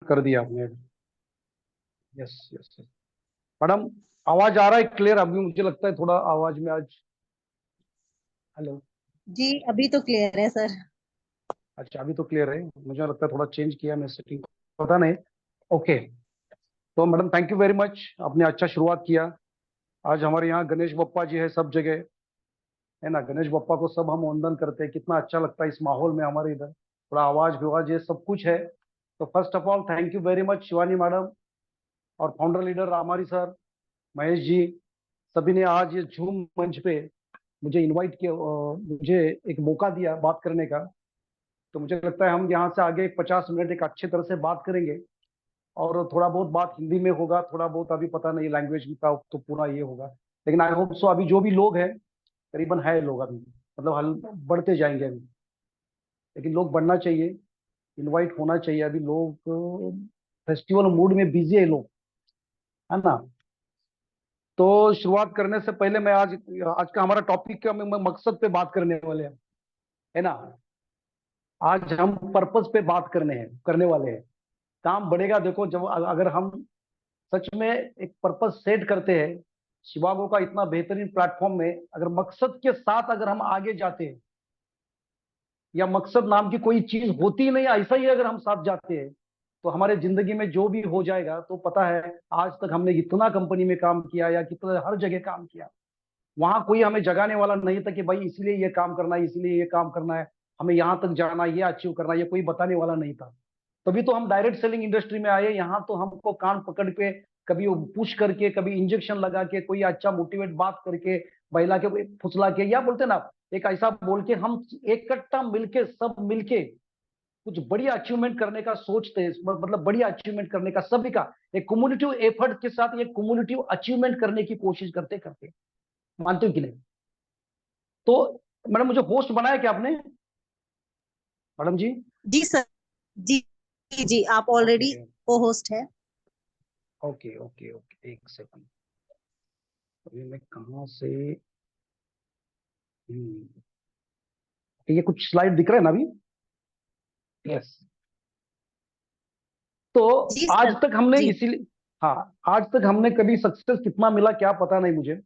कर दिया आपने। Yes yes. मैडम, आवाज आ रहा है क्लियर? अभी मुझे लगता है थोड़ा आवाज में आज। हेलो। जी अभी तो क्लियर है सर। अच्छा, अभी तो क्लियर है। मुझे लगता है थोड़ा चेंज किया मैं सेटिंग, पता नहीं। ओके। तो madam, thank you very much, आपने अच्छा शुरुआत किया। आज हमारे यहाँ गणेश बप्पा जी है सब जगह, है ना। गणेश बप्पा को सब हम वंदन करते हैं, कितना अच्छा लगता है इस माहौल में हमारे इधर। थोड़ा आवाज विवाज ये सब कुछ है। तो first of all thank you very much Shivani madam और founder leader Ramhari sir, Mahesh ji, सभी ने आज ये झूम मंच पे मुझे इनवाइट किया, मुझे एक मौका दिया बात करने का। तो मुझे लगता है हम यहाँ से आगे 50 मिनट एक अच्छी तरह से बात करेंगे। और थोड़ा बहुत बात हिंदी में होगा, थोड़ा बहुत अभी पता नहीं लैंग्वेज का तो पूरा ये होगा। लेकिन आई होप सो अभी जो भी लोग हैं, करीबन है लोग अभी, मतलब हल बढ़ते जाएंगे अभी। लेकिन लोग बढ़ना चाहिए, इनवाइट होना चाहिए। अभी लोग फेस्टिवल मूड में बिजी है लोग, है ना। तो शुरुआत करने से पहले मैं आज आज का हमारा टॉपिक का मकसद पे बात करने वाले हैं, है ना। आज हम पर्पस पे बात करने वाले हैं। काम बढ़ेगा देखो जब अगर हम सच में एक पर्पस सेट करते हैं। शिवागो का इतना बेहतरीन प्लेटफॉर्म में अगर मकसद के साथ अगर हम आगे जाते हैं, या मकसद नाम की कोई चीज होती ही नहीं, ऐसा ही अगर हम साथ जाते हैं, तो हमारे जिंदगी में जो भी हो जाएगा। तो पता है, आज तक हमने इतना कंपनी में काम किया या कितना हर जगह काम किया, वहां कोई हमें जगाने वाला नहीं था कि भाई इसलिए ये काम करना है, इसलिए ये काम करना है, हमें यहाँ तक जाना है, ये अचीव करना है, ये कोई बताने वाला नहीं था। तभी तो हम डायरेक्ट सेलिंग इंडस्ट्री में आए। यहाँ तो हमको कान पकड़ के, कभी पुश करके, कभी इंजेक्शन लगा के, कोई अच्छा मोटिवेट बात करके, बहला के, फुसला के, या बोलते ना, एक ऐसा बोल के हम इकट्ठा मिलके, सब मिलके कुछ बढ़िया अचीवमेंट करने का सोचते हैं। मतलब बढ़िया अचीवमेंट करने का, सभी का एक कम्युनिटिव एफर्ट के साथ ये कम्युनिटिव अचीवमेंट करने की कोशिश करते करते, मानते हो कि नहीं? तो मैडम, मुझे होस्ट बनाया क्या आपने, मैडम जी? जी सर। जी जी आप ऑलरेडी ओके को होस्ट है। ओके ओके ओके, एक सेकंड। अभी मैं कहाँ से, ये कुछ स्लाइड दिख रहा है ना अभी? यस। तो जी आज सर। तक हमने जी इसीलिए, हाँ, आज तक हमने कभी सक्सेस कितना मिला क्या पता नहीं मुझे।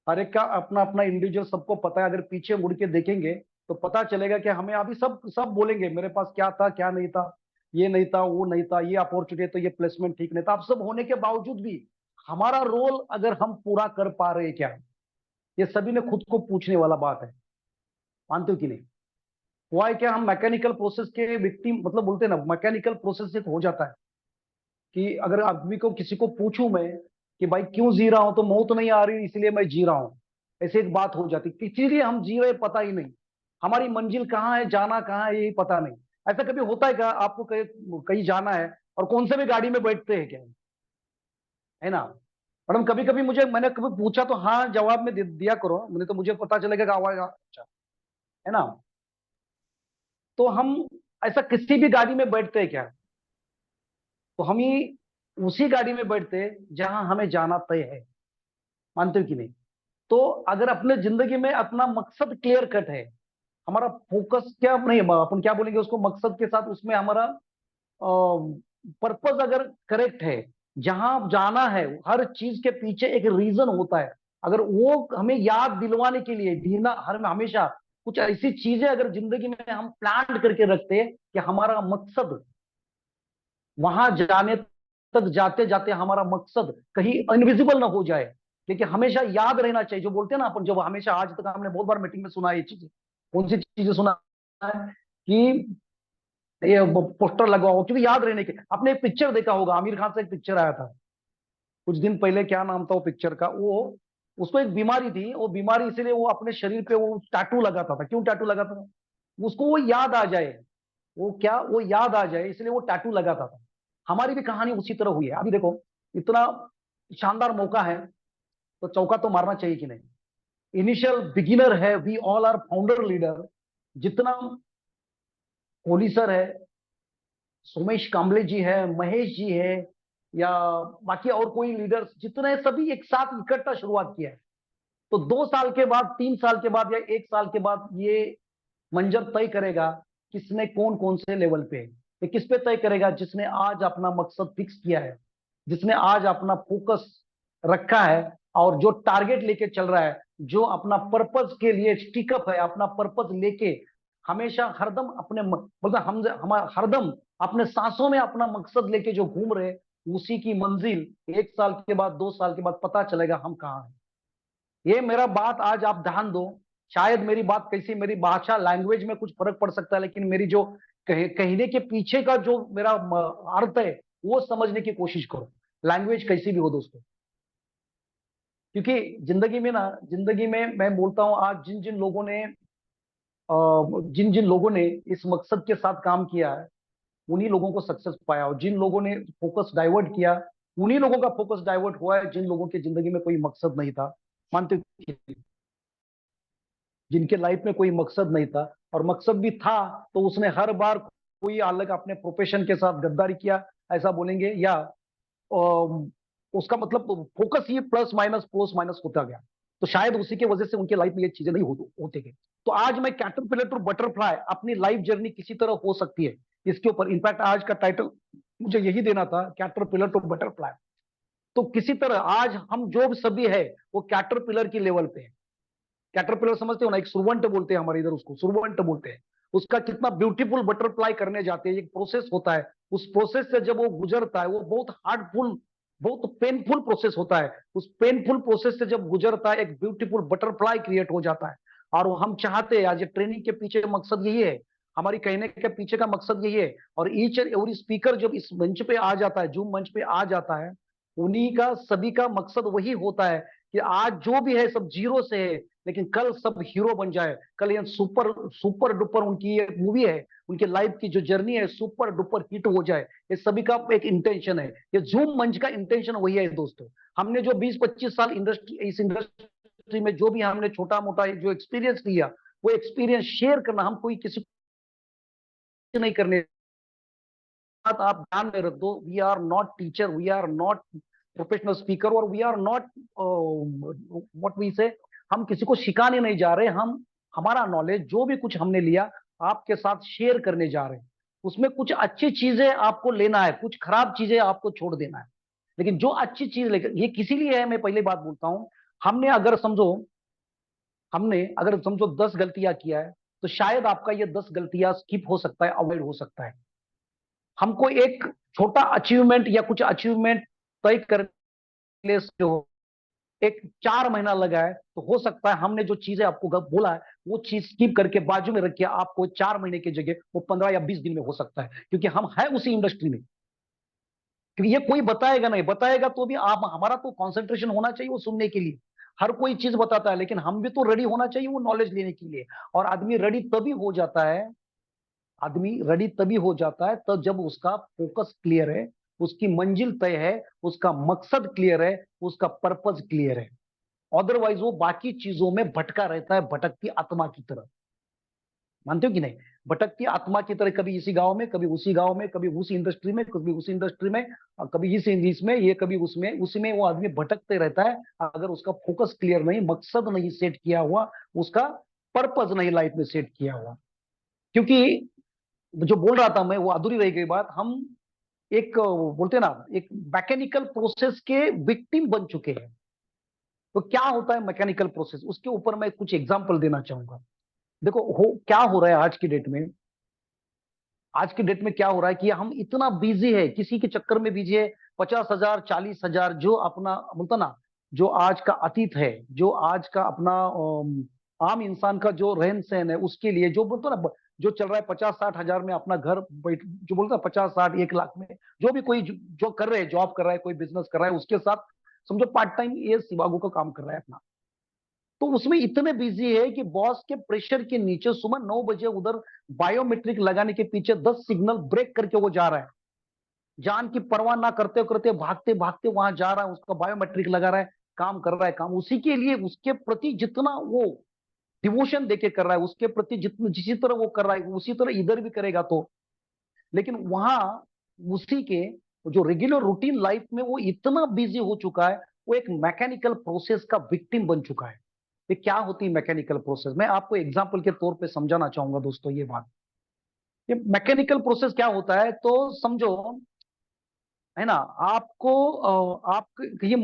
हर एक का अपना अपना इंडिविजुअल, सबको पता है। अगर पीछे मुड़ के देखेंगे तो पता चलेगा कि हमें अभी सब सब बोलेंगे मेरे पास क्या था क्या नहीं था, ये नहीं था वो नहीं था, ये अपॉर्चुनिटी तो ये प्लेसमेंट ठीक नहीं था। अब सब होने के बावजूद भी हमारा रोल अगर हम पूरा कर पा रहे हैं क्या, ये सभी ने खुद को पूछने वाला बात है। मानते हो कि नहीं? हुआ है क्या, हम मैकेनिकल प्रोसेस के व्यक्ति, मतलब बोलते हैं ना, मैकेनिकल प्रोसेस से हो जाता है कि अगर आदमी को, किसी को पूछूं मैं कि भाई क्यों जी रहा हूं, तो मौत नहीं आ रही इसलिए मैं जी रहा हूं, ऐसे एक बात हो जाती। इसीलिए हम जी रहे पता ही नहीं, हमारी मंजिल कहाँ है, जाना कहाँ है, यही पता नहीं। ऐसा कभी होता है क्या आपको, कहीं कहीं जाना है और कौन से भी गाड़ी में बैठते हैं क्या, है ना। मैडम, कभी कभी मुझे, मैंने कभी पूछा तो हाँ जवाब में दिया करो, मैंने तो मुझे पता चलेगा कि आवाज अच्छा, है ना। तो हम ऐसा किसी भी गाड़ी में बैठते हैं क्या, तो हम ही उसी गाड़ी में बैठते हैं जहां हमें जाना तय है। मानते हो कि नहीं? तो अगर अपने जिंदगी में अपना मकसद क्लियर कट है, हमारा फोकस क्या नहीं, अपन क्या बोलेंगे उसको, मकसद के साथ उसमें हमारा पर्पस अगर करेक्ट है, जहां जाना है, हर चीज के पीछे एक रीजन होता है। अगर वो हमें याद दिलवाने के लिए दीना, हर हमेशा कुछ ऐसी चीजें अगर जिंदगी में हम प्लान करके रखते हैं कि हमारा मकसद वहां जाने तक, जाते जाते हमारा मकसद कहीं इनविजिबल ना हो जाए। क्योंकि हमेशा याद रहना चाहिए, जो बोलते हैं ना अपन, जो हमेशा आज तक हमने बहुत बार मीटिंग में सुना है ये चीजें। कौन सी चीजें सुना है कि ये पोस्टर लगवाओ, क्योंकि याद रहने के। आपने एक पिक्चर देखा होगा, आमिर खान से एक पिक्चर आया था कुछ दिन पहले, क्या नाम था वो पिक्चर का, वो उसको एक बीमारी थी, वो बीमारी इसीलिए वो अपने शरीर पे वो टैटू लगाता था। क्यों टैटू लगाता था? उसको वो याद आ जाए, वो क्या, वो याद आ जाए, इसलिए वो टैटू लगाता था। हमारी भी कहानी उसी तरह हुई है। अभी देखो, इतना शानदार मौका है, तो चौका तो मारना चाहिए कि नहीं। इनिशियल बिगिनर है, we all are founder leader. जितना कोहली सर है, सोमेश कांबले जी है, महेश जी है, या बाकी और कोई लीडर, जितने सभी एक साथ इकट्ठा शुरुआत किया है। तो 2 साल के बाद, 3 साल के बाद, या 1 साल के बाद ये मंजर तय करेगा किसने कौन कौन से लेवल पे है। ये किस पे तय करेगा? जिसने आज अपना मकसद फिक्स किया है, जिसने आज अपना फोकस रखा है और जो टारगेट लेके चल रहा है, जो अपना पर्पस के लिए स्टिकअप है, अपना पर्पस लेके हमेशा हरदम अपने मतलब हम हरदम अपने सांसों में अपना मकसद लेके जो घूम रहे, उसी की मंजिल 1 साल के बाद, 2 साल के बाद पता चलेगा हम कहाँ हैं। ये मेरा बात आज आप ध्यान दो। शायद मेरी बात कैसी, मेरी भाषा लैंग्वेज में कुछ फर्क पड़ सकता है, लेकिन मेरी जो कहने के पीछे का जो मेरा अर्थ है वो समझने की कोशिश करो, लैंग्वेज कैसी भी हो दोस्तों। क्योंकि जिंदगी में ना, जिंदगी में मैं बोलता हूं, आज जिन जिन लोगों ने इस मकसद के साथ काम किया है, उन्हीं लोगों को सक्सेस पाया, और जिन लोगों ने फोकस डाइवर्ट किया, उन्हीं लोगों का फोकस डाइवर्ट हुआ है, जिन लोगों की जिंदगी में कोई मकसद नहीं था। मानते हो? जिनके लाइफ में कोई मकसद नहीं था, और मकसद भी था तो उसने हर बार कोई अलग अपने प्रोफेशन के साथ गद्दारी किया, ऐसा बोलेंगे, या उसका मतलब फोकस ही प्लस माइनस होता गया। तो शायद उसी के वजह से उनके लाइफ में ये चीजें नहीं होते गए। तो आज मैं कैटरपिलर टू बटरफ्लाई, अपनी लाइफ जर्नी किसी तरह हो सकती है, इसके ऊपर इनफैक्ट आज का टाइटल मुझे यही देना था, कैटरपिलर टू बटरफ्लाई। तो किसी तरह आज हम जो सभी है वो कैटरपिलर की लेवल पे है। कैटरपिलर समझते हो ना, एक सुरवंट बोलते हैं हमारे इधर, उसको सुरवंट बोलते हैं। उसका कितना ब्यूटीफुल बटरफ्लाई करने जाते हैं, एक प्रोसेस होता है, उस प्रोसेस से जब वो गुजरता है, वो बहुत हार्डफुल, बहुत पेनफुल प्रोसेस होता है। उस पेनफुल प्रोसेस से जब गुजरता है, एक ब्यूटीफुल बटरफ्लाई क्रिएट हो जाता है। और वो हम चाहते हैं, आज ये ट्रेनिंग के पीछे मकसद यही है, हमारी कहने के पीछे का मकसद यही है। और ईच एंड एवरी स्पीकर जब इस मंच पे आ जाता है, जूम मंच पे आ जाता है, उन्हीं का सभी का मकसद वही होता है कि आज जो भी है सब जीरो से है, लेकिन कल सब हीरो बन जाए। कल ये सुपर सुपर डुपर उनकी ये मूवी है, उनके लाइफ की जो जर्नी है सुपर डुपर हिट हो जाए, ये सभी का एक इंटेंशन है। ये जूम मंच का इंटेंशन वही है दोस्तों। हमने जो 20-25 साल इंडस्ट्री, इस इंडस्ट्री में जो भी हमने छोटा मोटा जो एक्सपीरियंस लिया, वो एक्सपीरियंस शेयर करना, हम कोई किसी को नहीं करने। बात आप ध्यान में रख दो, we are not teacher, we are not professional speaker, और we are not what we say, हम किसी को सिखाने नहीं जा रहे, हम हमारा नॉलेज जो भी कुछ हमने लिया आपके साथ शेयर करने जा रहे हैं। उसमें कुछ अच्छी चीजें आपको लेना है, कुछ खराब चीजें आपको छोड़ देना है। लेकिन जो अच्छी चीज लेकर, ये किसी लिए है, मैं पहले बात बोलता हूं, हमने अगर समझो 10 गलतियां किया है, तो शायद आपका ये 10 गलतियां स्किप हो सकता है, अवॉइड हो सकता है। हमको एक छोटा अचीवमेंट या कुछ अचीवमेंट तय करने से हो, एक 4 महीना लगा है, तो हो सकता है हमने जो चीजें आपको बोला है वो चीज स्किप करके बाजू में रखिए, आपको 4 महीने की जगह वो 15 या 20 दिन में हो सकता है, क्योंकि हम है उसी इंडस्ट्री में। क्योंकि ये कोई बताएगा नहीं, बताएगा तो भी आप, हमारा तो कंसंट्रेशन होना चाहिए वो सुनने के लिए। हर कोई चीज बताता है, लेकिन हम भी तो रेडी होना चाहिए वो नॉलेज लेने के लिए। और आदमी रेडी तभी हो जाता है, आदमी रेडी तभी हो जाता है तब जब उसका फोकस क्लियर है, उसकी मंजिल तय है, उसका मकसद क्लियर है, उसका पर्पस क्लियर है। अदरवाइज वो बाकी चीजों में भटका रहता है, भटकती आत्मा की तरह। मानते हो कि नहीं? भटकती आत्मा की तरह, कभी इसी गांव में, कभी उसी गांव में, कभी उसी इंडस्ट्री में, कभी उसी इंडस्ट्री में, और कभी इस इंग्लिश में, ये कभी उसमें, उसी में वो आदमी भटकते रहता है। अगर उसका फोकस क्लियर नहीं, मकसद नहीं सेट किया हुआ, उसका पर्पस नहीं लाइफ में सेट किया हुआ। क्योंकि जो बोल रहा था मैं, वो अधूरी रह गई बात। हम एक बोलते हैं ना, एक मैकेनिकल प्रोसेस के विक्टिम बन चुके हैं। तो क्या होता है मैकेनिकल प्रोसेस, उसके ऊपर मैं कुछ एग्जांपल देना चाहूंगा। देखो क्या हो रहा है आज की डेट में, आज की डेट में क्या हो रहा है कि हम इतना बिजी है, किसी के चक्कर में बिजी है। 50,000, 40,000 जो अपना बोलता ना, जो आज का अतीत है, जो आज का अपना आम इंसान का जो रहन सहन है, उसके लिए जो बोलते ना, जो चल रहा है 50-60 हजार में अपना घर बैठ, जो बोलता है 50-60-1 लाख में, जो भी कोई जो कर रहे हैं, जॉब कर रहा है, कोई बिजनेस कर रहा है, उसके साथ समझो पार्ट टाइम ये सिवागो का काम कर रहा है अपना। तो उसमें इतने बिजी है कि बॉस के प्रेशर के नीचे सुबह 9 बजे उधर बायोमेट्रिक लगाने के पीछे 10 सिग्नल ब्रेक करके वो जा रहा है, जान की परवाह ना करते करते भागते भागते वहां जा रहा है, उसका बायोमेट्रिक लगा रहा है, काम कर रहा है, काम उसी के लिए, उसके प्रति जितना वो डिवोशन देके कर रहा है, उसके प्रति जितनी जिसी तरह वो कर रहा है, उसी तरह इधर भी करेगा तो। लेकिन वहां उसी के जो रेगुलर रूटीन लाइफ में वो इतना बिजी हो चुका है, वो एक मैकेनिकल प्रोसेस का विक्टिम बन चुका है। ये क्या होती है मैकेनिकल प्रोसेस, मैं आपको एग्जांपल के तौर पे समझाना चाहूंगा दोस्तों ये बात। ये मैकेनिकल प्रोसेस क्या होता है, तो समझो, है ना, आपको आप ये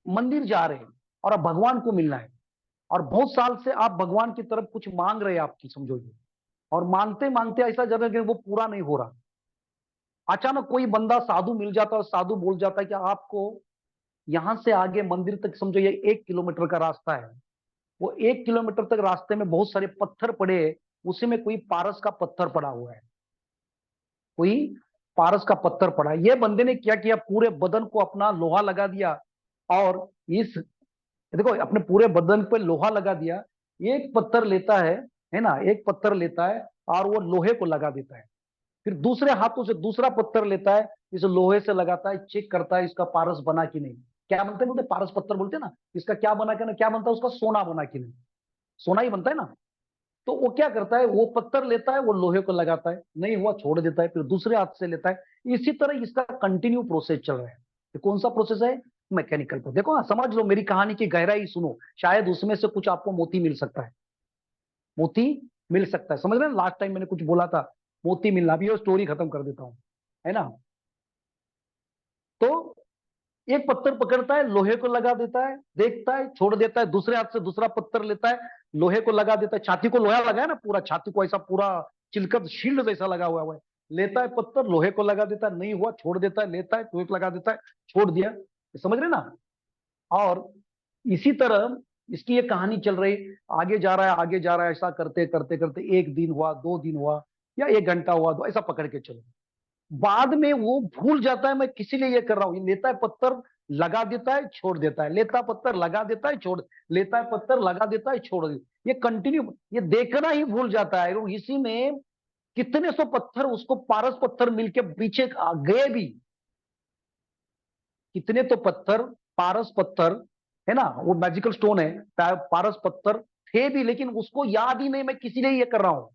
मंदिर जा रहे हैं और अब भगवान को मिलना है, और बहुत साल से आप भगवान की तरफ कुछ मांग रहे हैं, आपकी समझो ये, और मांगते मांगते ऐसा जगह कि वो पूरा नहीं हो रहा। अचानक कोई बंदा साधु मिल जाता है और साधु बोल जाता है कि आपको यहां से आगे मंदिर तक, समझो ये 1 किलोमीटर का रास्ता है, वो 1 किलोमीटर तक रास्ते में बहुत सारे पत्थर पड़े, उसी में कोई पारस का पत्थर पड़ा हुआ है, कोई पारस का पत्थर पड़ा। ये बंदे ने क्या किया, पूरे बदन को अपना लोहा लगा दिया, और इस, देखो, अपने पूरे बदन पे लोहा लगा दिया। एक पत्थर लेता है ना, एक पत्थर लेता है और वो लोहे को लगा देता है, फिर दूसरे हाथों से दूसरा पत्थर लेता है, इस लोहे से लगाता है, चेक करता है इसका पारस बना कि नहीं। क्या बनते हैं, बोलते पारस पत्थर बोलते हैं ना, इसका क्या बना कि नहीं, क्या बनता है उसका, सोना बना कि नहीं, सोना ही बनता है ना। तो वो क्या करता है, वो पत्थर लेता है, वो लोहे को लगाता है, नहीं हुआ छोड़ देता है, फिर दूसरे हाथ से लेता है। इसी तरह इसका कंटिन्यू प्रोसेस चल रहा है। ये कौन सा प्रोसेस है, मैकेनिकल को। देखो ना, समझ लो, मेरी कहानी की गहराई सुनो, शायद उसमें से कुछ आपको मोती मिल सकता है, मोती मिल सकता है, समझ रहे हैं। लास्ट टाइम मैंने कुछ बोला था, मोती मिलना, अभी वो स्टोरी खत्म कर देता हूं, है ना। तो एक पत्थर पकड़ता है, लोहे को लगा देता है, देखता है, छोड़ देता है, दूसरे हाथ से दूसरा पत्थर लेता है, लोहे को लगा देता है, छाती को लोहा लगा है ना, पूरा छाती को ऐसा पूरा चिलकत शील्ड जैसा लगा हुआ है, लेता है पत्थर, लोहे को लगा देता है, नहीं हुआ छोड़ देता है, लेता है, लोहे को लगा देता है, छोड़ दिया। समझ रहे ना। और इसी तरह इसकी ये कहानी चल रही, आगे जा रहा है, आगे जा रहा है, ऐसा करते करते करते 1 दिन हुआ, 2 दिन हुआ, या 1 घंटा हुआ, तो ऐसा पकड़ के चलो। बाद में वो भूल जाता है मैं किसी लिए ये कर रहा हूं, ये लेता है पत्थर, लगा देता है, छोड़ देता है, लेता है पत्थर, लगा देता है, छोड़, लेता है पत्थर, लगा देता है, छोड़ देता है, ये कंटिन्यू, ये देखना ही भूल जाता है। और इसी में कितने सौ पत्थर उसको पारस पत्थर मिलके पीछे गए भी, कितने तो पत्थर, पारस पत्थर, है ना, वो मैजिकल स्टोन है, पारस पत्थर थे भी, लेकिन उसको याद ही नहीं मैं किसी लिए ये कर रहा हूं,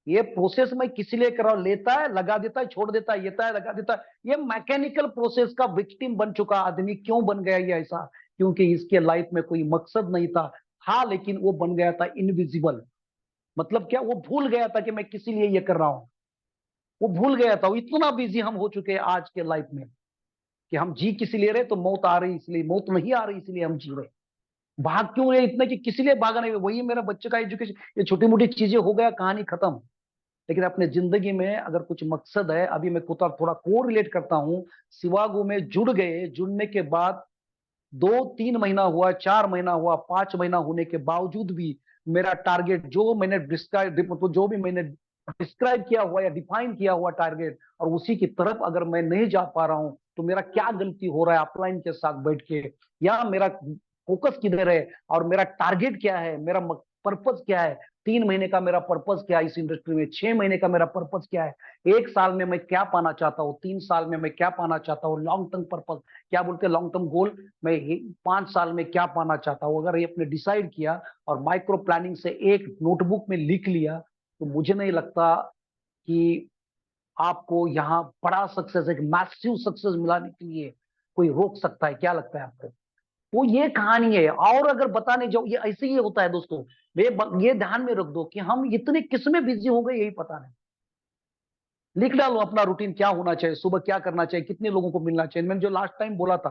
ये प्रोसेस मैं किसी लिए कर रहा हूं, लेता है, लगा देता है, छोड़ देता है, लेता है, लगा देता है। ये मैकेनिकल प्रोसेस का विक्टिम बन चुका आदमी क्यों बन गया ये ऐसा, क्योंकि इसके लाइफ में कोई मकसद नहीं था। हाँ, लेकिन वो बन गया था इनविजिबल। मतलब क्या, वो भूल गया था कि मैं किसी लिए ये कर रहा हूं, वो भूल गया था। वो इतना बिजी हम हो चुके हैं आज के लाइफ में कि हम जी किसी लिए रहे, तो मौत आ रही इसलिए, मौत नहीं आ रही इसलिए हम जी रहे। भाग क्यों रहे इतना कि किसी लिए भागा नहीं, वही मेरा बच्चे का एजुकेशन, ये छोटी मोटी चीजें हो गया, कहानी खत्म। लेकिन अपने जिंदगी में अगर कुछ मकसद है, अभी मैं थोड़ा थोड़ा को रिलेट करता हूँ, शिवागो में जुड़ गए, जुड़ने के बाद 2-3 महीना हुआ, 4 महीना हुआ, 5 महीना होने के बावजूद भी मेरा टारगेट जो मैंने डिस्क्राइब, जो भी मैंने डिस्क्राइब किया हुआ या डिफाइन किया हुआ टारगेट, और उसी की तरफ अगर मैं नहीं जा पा रहा हूं, तो मेरा क्या गलती हो रहा है अपलाइन के साथ बैठ के, या मेरा फोकस किधर है, और मेरा टारगेट क्या है, मेरा पर्पज क्या है, 3 महीने का मेरा पर्पज क्या है इस इंडस्ट्री में, 6 महीने का मेरा पर्पज क्या है, 1 साल में मैं क्या पाना चाहता हूँ, 3 साल में मैं क्या पाना चाहता हूँ, लॉन्ग टर्म पर्पज क्या बोलते हैं, लॉन्ग टर्म गोल, मैं 5 साल में क्या पाना चाहता हूँ। अगर ये अपने डिसाइड किया और माइक्रो प्लानिंग से एक नोटबुक में लिख लिया, तो मुझे नहीं लगता कि आपको यहाँ बड़ा सक्सेस, एक मैसिव सक्सेस मिलाने के लिए कोई रोक सकता है। क्या लगता है आपको। वो ये कहानी है, और अगर बताने जाओ, ये ऐसे ही होता है दोस्तों। ये ध्यान में रख दो कि हम इतने किसमें बिजी हो गए, यही पता नहीं। लिख डालो अपना रूटीन क्या होना चाहिए, सुबह क्या करना चाहिए, कितने लोगों को मिलना चाहिए। मैंने जो लास्ट टाइम बोला था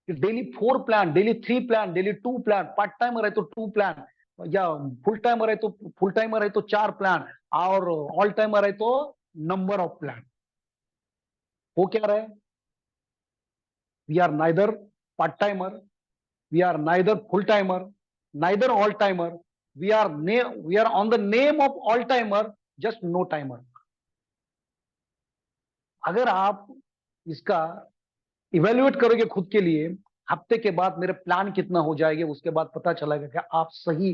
कि daily 4 plan, daily 3 plan, daily 2 plan, part timer है तो 2 प्लान, या फुल टाइमर है तो 4 प्लान, और ऑल टाइमर है तो नंबर ऑफ प्लान। वो क्या रहे, we are neither part timer, we are neither full timer, neither all timer, we are on the name of all timer, just no timer. अगर आप इसका इवेल्युएट करोगे खुद के लिए, हफ्ते के बाद मेरे प्लान कितना हो जाएंगे, उसके बाद पता चलेगा कि आप सही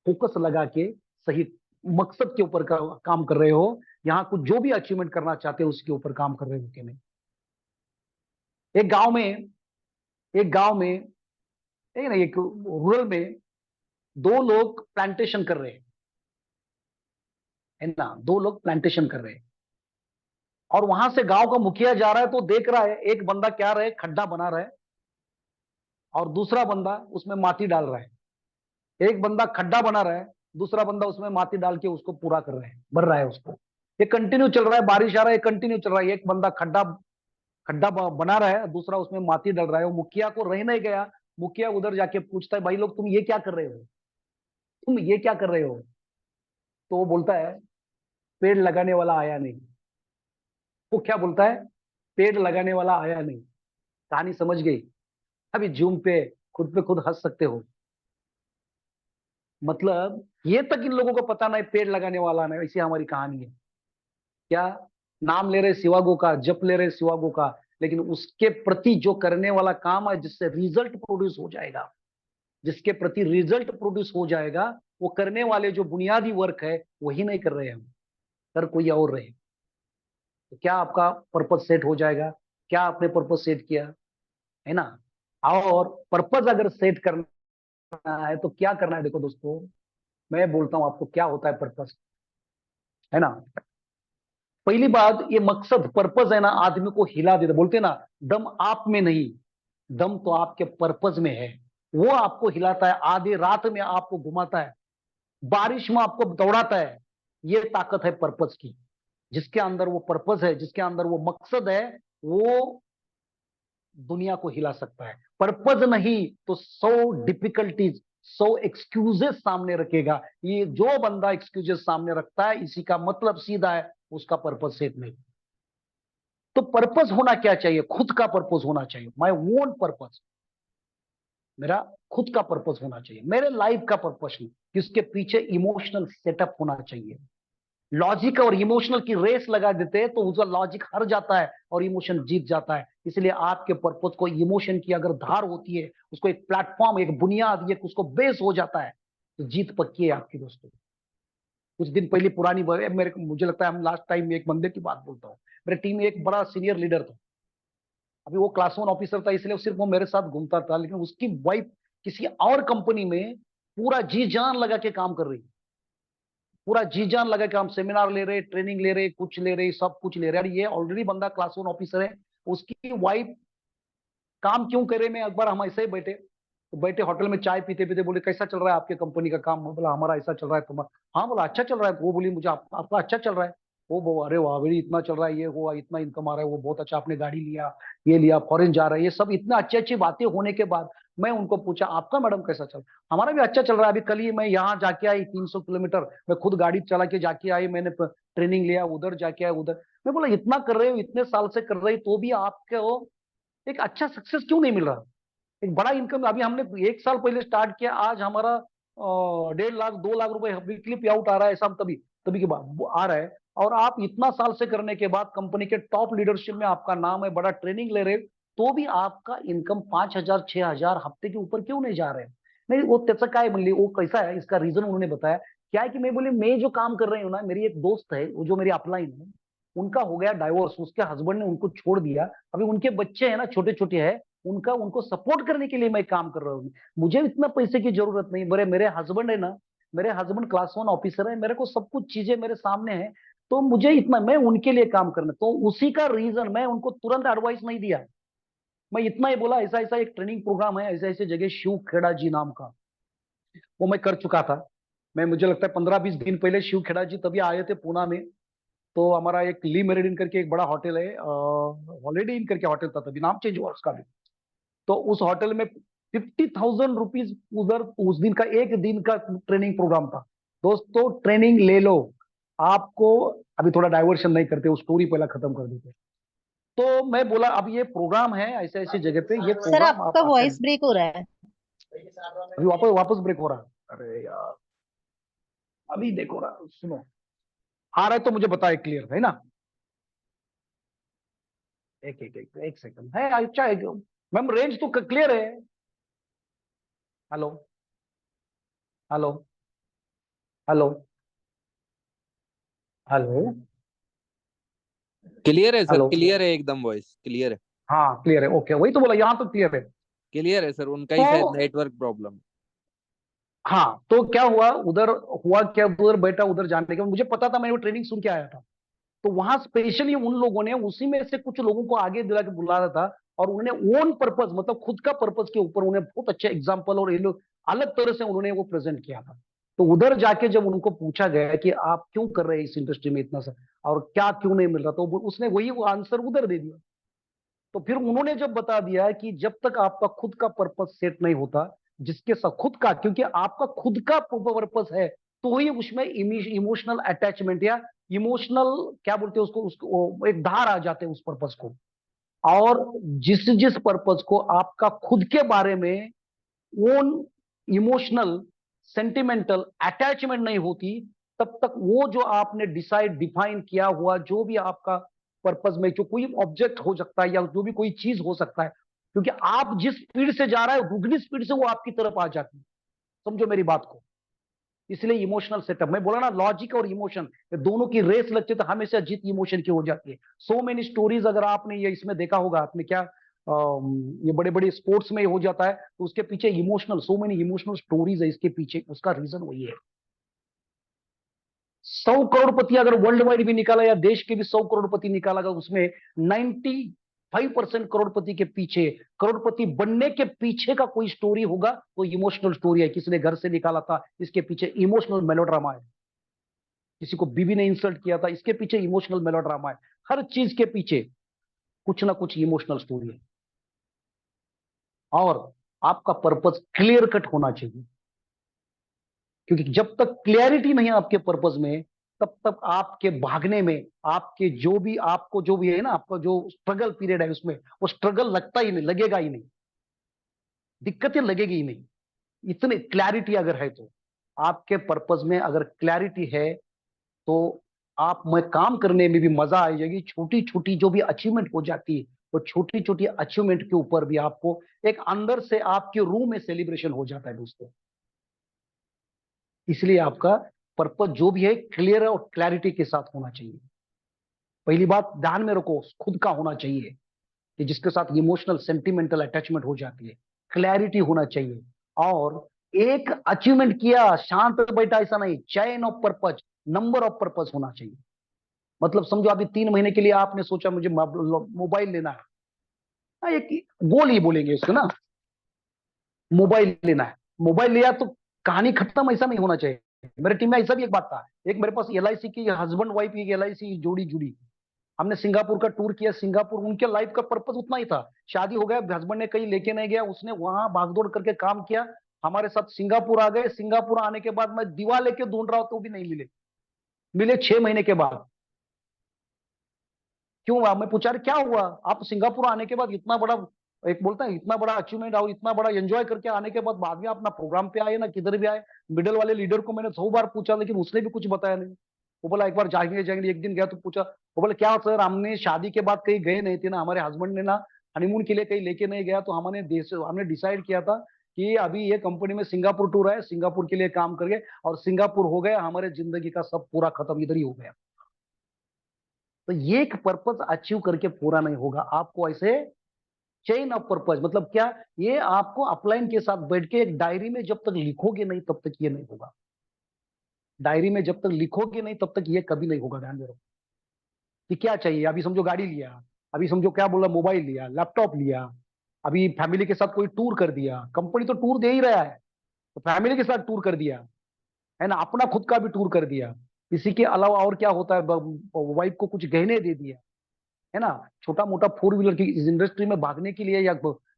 फोकस लगा के सही मकसद के ऊपर काम कर रहे हो, यहाँ कुछ जो भी अचीवमेंट करना चाहते हो उसके ऊपर काम कर रहे हो कि नहीं। एक गांव में एक गांव में एक ना, एक रूरल में 2 लोग प्लांटेशन कर रहे हैं, है ना, 2 लोग प्लांटेशन कर रहे हैं। और वहां से गांव का मुखिया जा रहा है, तो देख रहा है एक बंदा क्या रहे, खड्डा बना रहा है, और दूसरा बंदा उसमें माटी डाल रहा है। एक बंदा खड्डा बना रहा है, दूसरा बंदा उसमें माटी डाल के उसको पूरा कर रहा है, भर रहा है उसको। ये कंटिन्यू चल रहा है, बारिश आ रहा है, कंटिन्यू चल रहा है। एक बंदा खड्डा खड्डा बना रहा है, दूसरा उसमें माटी डाल रहा है। वो मुखिया को रह नहीं गया, मुखिया उधर जाके पूछता है, भाई लोग तुम ये क्या कर रहे हो, तुम ये क्या कर रहे हो? तो वो बोलता है, पेड़ लगाने वाला आया नहीं। वो क्या बोलता है? पेड़ लगाने वाला आया नहीं। कहानी समझ गई? अभी जूम पे खुद हंस सकते हो। मतलब ये तक इन लोगों को पता नहीं पेड़ लगाने वाला नहीं, ऐसी हमारी कहानी है। क्या नाम ले रहे शिवागो का, जप ले रहे शिवागो का, लेकिन उसके प्रति जो करने वाला काम है, जिससे रिजल्ट प्रोड्यूस हो जाएगा, जिसके प्रति रिजल्ट प्रोड्यूस हो जाएगा, वो करने वाले जो बुनियादी वर्क है वही नहीं कर रहे हम, कर कोई और रहे। तो क्या आपका पर्पस सेट हो जाएगा? क्या आपने पर्पस सेट किया है ना? और पर्पस अगर सेट करना है तो क्या करना है? देखो दोस्तों, मैं बोलता हूं आपको क्या होता है पर्पस, है ना। पहली बात, ये मकसद पर्पस है ना, आदमी को हिला देता। बोलते ना, दम आप में नहीं, दम तो आपके पर्पस में है। वो आपको हिलाता है, आधी रात में आपको घुमाता है, बारिश में आपको दौड़ाता है। ये ताकत है पर्पस की। जिसके अंदर वो पर्पस है, जिसके अंदर वो मकसद है, वो दुनिया को हिला सकता है। पर्पस नहीं तो 100 डिफिकल्टीज, 100 एक्सक्यूजेस सामने रखेगा। ये जो बंदा एक्सक्यूजेस सामने रखता है, इसी का मतलब सीधा है, उसका पर्पस सेट नहीं। तो पर्पस होना क्या चाहिए? खुद का पर्पस होना चाहिए, माय ओन पर्पस। मेरा खुद का पर्पस होना चाहिए, मेरे लाइफ का पर्पस नहीं। जिसके पीछे इमोशनल सेटअप होना चाहिए। लॉजिक और इमोशनल की रेस लगा देते हैं तो उसका लॉजिक हार जाता है और इमोशन जीत जाता है। इसलिए आपके पर्पस को, इमोशन की अगर धार होती है, उसको एक प्लेटफॉर्म, एक बुनियाद, ये उसको बेस हो जाता है, तो जीत पक्की है आपकी दोस्तों। कुछ दिन पहले पुरानी मेरे मुझे लगता है, हम लास्ट टाइम एक बंदे की बात बोलता हूँ। मेरे टीम में एक बड़ा सीनियर लीडर था। अभी वो क्लास 1 ऑफिसर था, इसलिए सिर्फ वो मेरे साथ घूमता था, लेकिन उसकी वाइफ किसी और कंपनी में पूरा जी जान लगा के काम कर रही, पूरा जी जान लगा के हम सेमिनार ले रहे, ट्रेनिंग ले रहे, कुछ ले रहे, सब कुछ ले रहे। और ये ऑलरेडी बंदा क्लास 1 ऑफिसर है। उसकी वाइफ काम क्यों करे? मैं एक बार हम ऐसे ही बैठे, तो बैठे होटल में चाय पीते पीते बोले, कैसा चल रहा है आपके कंपनी का काम? मैं बोला, हमारा ऐसा चल रहा है। तुम्हारा? हाँ। बोला, अच्छा चल रहा है। वो बोली, मुझे आपका अच्छा चल रहा है। वो अरे वाह, बड़ी इतना चल रहा है, ये हुआ, इतना इनकम आ रहा है, वो बहुत अच्छा, आपने गाड़ी लिया, ये लिया, फॉरेन जा रहा है, ये सब इतना अच्छी अच्छी बातें होने के बाद मैं उनको पूछा, आपका मैडम कैसा चल? हमारा भी अच्छा चल रहा है। अभी कल ही मैं यहाँ जाके आई, 300 किलोमीटर मैं खुद गाड़ी चला के जाके आई, मैंने ट्रेनिंग लिया, उधर जाके आया, उधर। मैं बोला, इतना कर रहे हो, इतने साल से कर रहे हो, तो भी आपको एक अच्छा सक्सेस क्यों नहीं मिल रहा? एक बड़ा इनकम अभी हमने 1 साल पहले स्टार्ट किया, आज हमारा 1.5 लाख 2 लाख रुपए वीकली पे आउट आ रहा है, सब तभी तभी के बाद आ रहा है। और आप इतना साल से करने के बाद कंपनी के टॉप लीडरशिप में आपका नाम है, बड़ा ट्रेनिंग ले रहे, तो भी आपका इनकम 5,000 6,000 हफ्ते के ऊपर क्यों नहीं जा रहे? नहीं, वो त्याचं काय म्हणले, वो कैसा है, इसका रीजन उन्होंने बताया। क्या है कि मैं बोली, मैं जो काम कर रही हूँ ना, मेरी एक दोस्त है, वो जो मेरी अपलाइन है, उनका हो गया डाइवोर्स, उसके हस्बैंड ने उनको छोड़ दिया। अभी उनके बच्चे हैं ना, छोटे छोटे हैं, उनका उनको सपोर्ट करने के लिए मैं काम कर रहा हूँ। मुझे इतना पैसे की जरूरत नहीं। मेरे हस्बैंड है ना, मेरे हस्बैंड क्लास 1 ऑफिसर है, मेरे को सब कुछ चीजें मेरे सामने है। तो मुझे इतना, मैं उनके लिए काम करना, तो उसी का रीजन, मैं उनको तुरंत एडवाइस नहीं दिया। मैं इतना ही बोला, ऐसा ऐसा एक ट्रेनिंग प्रोग्राम है, ऐसे ऐसे जगह, शिव खेड़ा जी नाम का, वो मैं कर चुका था। मैं, मुझे लगता है 15-20 दिन पहले शिव खेड़ा जी तभी आए थे पूना में। तो हमारा एक ली मेरिडियन करके एक बड़ा होटल है, हॉलीडे इन करके होटल था, तभी नाम चेंज हुआ उसका भी। तो उस होटल में 50,000 रुपीज उधर, उस दिन का, एक दिन का ट्रेनिंग प्रोग्राम था। दोस्तों ट्रेनिंग ले लो आपको। अभी थोड़ा डाइवर्शन नहीं करते, वो स्टोरी पहला खत्म कर देते। तो मैं बोला, अब ये प्रोग्राम है ऐसे ऐसे जगह पे, ये सर प्रोग्राम आप आपका वॉइस अटेंड। ब्रेक हो रहा है। अभी वापस वापस ब्रेक हो रहा है, अरे यार। अभी देखो रहा, सुनो, आ रहा है तो मुझे बताए, क्लियर है ना? एक सेकंड है, अच्छा है। मैम रेंज तो क्लियर है। Hello, hello, hello, hello, clear है सर, हेलो। क्लियर है, एकदम वॉइस क्लियर है। हाँ क्लियर है, ओके, वही तो बोला, यहाँ तो क्लियर है। क्लियर है सर, उनका ही शायद तो नेटवर्क प्रॉब्लम। हाँ, तो क्या हुआ उधर, हुआ क्या, उधर बैठा, उधर जाने के बाद मुझे पता था, मैंने वो ट्रेनिंग सुन के आया था। तो वहां स्पेशली उन लोगों ने, उसी में से कुछ लोगों को आगे दिला के बुला रहा था, और उन्होंने ओन पर्पस, मतलब खुद का पर्पस के ऊपर उन्हें बहुत अच्छे एग्जाम्पल और ये लोग अलग तरह से उन्होंने वो प्रेजेंट किया था। तो उधर जाके जब उनको पूछा गया कि आप क्यों कर रहे हैं इस इंडस्ट्री में इतना सा और क्या क्यों नहीं मिल रहा, तो उसने वही वो आंसर उधर दे दिया। तो फिर उन्होंने जब बता दिया कि जब तक आपका खुद का पर्पस सेट नहीं होता, जिसके साथ खुद का, क्योंकि आपका खुद का पर्पस है तो ही उसमें इमोशनल अटैचमेंट या इमोशनल क्या बोलते हैं उसको एक धार आ जाते हैं उस पर्पस को। और जिस जिस पर्पस को आपका खुद के बारे में ओन इमोशनल सेंटिमेंटल अटैचमेंट नहीं होती, तब तक वो जो आपने डिफाइन किया हुआ जो भी आपका पर्पस में जो कोई ऑब्जेक्ट हो सकता है या जो भी कोई चीज हो सकता है, क्योंकि आप जिस स्पीड से जा रहा है दुगनी स्पीड से वो आपकी तरफ आ जाती है। समझो मेरी बात को। इसलिए इमोशनल सेटअप, मैं बोला ना लॉजिक और इमोशन दोनों की रेस लगती है तो हमेशा जीत इमोशन की हो जाती है। सो मेनी स्टोरीज अगर आपने ये इसमें देखा होगा, आपने क्या ये बड़े बड़े स्पोर्ट्स में हो जाता है तो उसके पीछे emotional, so many emotional stories है इसके पीछे, उसका रीजन वही है। 100 करोड़पति अगर वर्ल्ड वाइड भी निकाला या देश के भी 100 करोड़पति निकाला गया, उसमें 95% करोड़पति के पीछे, करोड़पति बनने के पीछे का कोई स्टोरी होगा तो इमोशनल स्टोरी है। किसी ने घर से निकाला था, इसके पीछे इमोशनल मेलोड्रामा है। किसी को बीवी ने इंसल्ट किया था, इसके पीछे इमोशनल मेलोड्रामा है। हर चीज के पीछे कुछ ना कुछ इमोशनल स्टोरी है। और आपका पर्पस क्लियर कट होना चाहिए, क्योंकि जब तक क्लियरिटी नहीं है आपके पर्पस में, तब तक आपके भागने में, आपके जो भी आपको जो भी है ना, आपका जो स्ट्रगल पीरियड है उसमें वो स्ट्रगल लगता ही नहीं, लगेगा ही नहीं, दिक्कतें लगेगी ही नहीं। इतनी क्लैरिटी अगर है तो, आपके पर्पस में अगर क्लैरिटी है तो आप में काम करने में भी मजा आ जाएगी। छोटी छोटी जो भी अचीवमेंट हो जाती है, वो छोटी छोटी अचीवमेंट के ऊपर भी आपको एक अंदर से आपके रूम में सेलिब्रेशन हो जाता है दोस्तों। इसलिए आपका पर्पस जो भी है क्लियर और क्लैरिटी के साथ होना चाहिए। पहली बात ध्यान में रखो, खुद का होना चाहिए कि जिसके साथ इमोशनल सेंटिमेंटल अटैचमेंट हो जाती है, क्लैरिटी होना चाहिए। और एक अचीवमेंट किया शांत बैठा ऐसा नहीं, chain of purpose, number of purpose होना चाहिए। मतलब समझो अभी 3 महीने के लिए आपने सोचा मुझे मोबाइल लेना है, एक गोल ही बोलेंगे इसको ना, मोबाइल लेना है। मोबाइल लिया तो कहानी खत्म, ऐसा नहीं होना चाहिए। मेरे टीम में ऐसा भी एक बात था, एक मेरे पास एलआईसी की हस्बैंड वाइफ की एलआईसी जोड़ी जुड़ी, हमने सिंगापुर का टूर किया। सिंगापुर उनके लाइफ का पर्पस उतना ही था, शादी हो गया, हस्बैंड ने कहीं लेके नहीं गया, उसने वहां भागदौड़ करके काम किया, हमारे साथ सिंगापुर आ गए। सिंगापुर आने के बाद मैं दीवार लेके ढूंढ रहा हूं तो भी नहीं मिले, मिले 6 महीने के बाद। क्यों हुआ, मैं पूछा क्या हुआ, आप सिंगापुर आने के बाद इतना बड़ा, एक बोलता है इतना बड़ा अचीवमेंट और इतना बड़ा एंजॉय करके आने के बाद में अपना प्रोग्राम पे आए ना किधर भी आए। मिडल वाले लीडर को मैंने 100 बार पूछा लेकिन उसने भी कुछ बताया नहीं। वो बोला एक बार जाएंगे जाएंगे, एक दिन गया तो पूछा, वो बोला क्या सर हमने शादी के बाद कहीं गए नहीं थे ना, हमारे हस्बैंड ने ना हनीमून के लिए कहीं लेके नहीं गया, तो हमने डिसाइड किया था कि अभी ये कंपनी में सिंगापुर टूर है, सिंगापुर के लिए काम कर गए और सिंगापुर हो गया, हमारे जिंदगी का सब पूरा खत्म इधर ही हो गया। तो ये एक पर्पस अचीव करके पूरा नहीं होगा, आपको ऐसे चेन ऑफ पर्पस, मतलब क्या, ये आपको अपलाइन के साथ बैठ के एक डायरी में जब तक लिखोगे नहीं तब तक ये नहीं होगा। डायरी में जब तक लिखोगे नहीं तब तक ये कभी नहीं होगा। ध्यान में रखो कि क्या चाहिए। अभी समझो गाड़ी लिया, अभी समझो क्या बोला, मोबाइल लिया, लैपटॉप लिया, अभी फैमिली के साथ कोई टूर कर दिया, कंपनी तो टूर दे ही रहा है तो फैमिली के साथ टूर कर दिया है ना, अपना खुद का भी टूर कर दिया। इसी के अलावा और क्या होता है, वाइफ को कुछ गहने दे दिया है ना, छोटा मोटा 4 व्हीलर की इस इंडस्ट्री में भागने के लिए या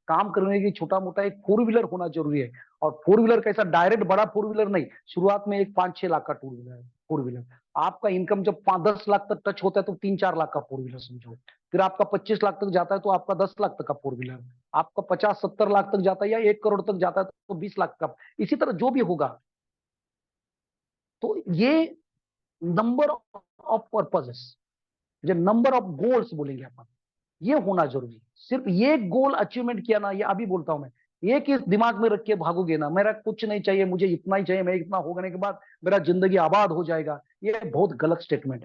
काम करने के लिए छोटा मोटा एक 4 व्हीलर होना जरूरी है। और 4 व्हीलर कैसा, डायरेक्ट बड़ा 4 व्हीलर नहीं, शुरुआत में एक 5-6 लाख का 2 व्हीलर 4 व्हीलर। आपका इनकम जब 5-10 लाख तक टच होता है तो 3-4 लाख का 4 व्हीलर समझो। फिर आपका 25 लाख तक जाता है तो आपका 10 लाख तक का 4 व्हीलर। आपका 50-70 लाख तक जाता है या 1 करोड़ तक जाता है तो 20 लाख का। इसी तरह जो भी होगा, तो ये नंबर ऑफ पर्पजेस, जो नंबर ऑफ गोल्स बोलेंगे अपन, ये होना जरूरी है। सिर्फ ये गोल अचीवमेंट किया ना, ये अभी बोलता हूं मैं, एक ही दिमाग में रख के भागोगे ना, मेरा कुछ नहीं चाहिए, मुझे इतना ही चाहिए, मैं इतना हो गने के बाद मेरा जिंदगी आबाद हो जाएगा, ये बहुत गलत स्टेटमेंट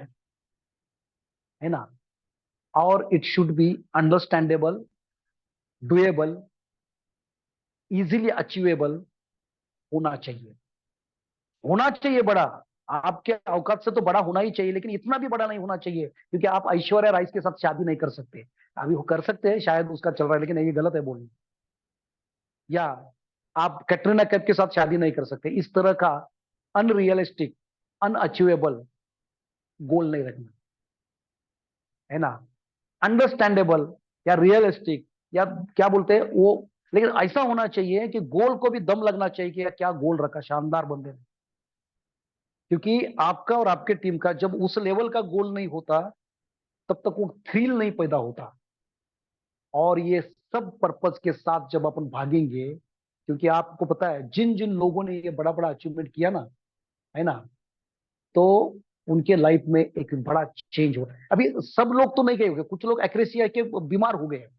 है ना। और it should be understandable, doable, easily achievable होना चाहिए। होना चाहिए बड़ा, आपके औकात से तो बड़ा होना ही चाहिए, लेकिन इतना भी बड़ा नहीं होना चाहिए क्योंकि आप ऐश्वर्या राय के साथ शादी नहीं कर सकते। अभी वो कर सकते हैं शायद, उसका चल रहा है, लेकिन ये गलत है बोलना। या आप कैटरीना कैफ के साथ शादी नहीं कर सकते, इस तरह का अनरियलिस्टिक, अनअचीवेबल गोल नहीं रखना, है ना। अंडरस्टैंडेबल या रियलिस्टिक या क्या बोलते हैं वो, लेकिन ऐसा होना चाहिए कि गोल को भी दम लगना चाहिए कि यार क्या गोल रखा, शानदार बंदे ने। क्योंकि आपका और आपके टीम का जब उस लेवल का गोल नहीं होता तब तक वो थ्रिल नहीं पैदा होता। और ये सब पर्पस के साथ जब अपन भागेंगे, क्योंकि आपको पता है जिन जिन लोगों ने ये बड़ा बड़ा अचीवमेंट किया ना, है ना, तो उनके लाइफ में एक बड़ा चेंज हो रहा है। अभी सब लोग तो नहीं गए होंगे, कुछ लोग एक्रेसिया के बीमार हो गए हैं।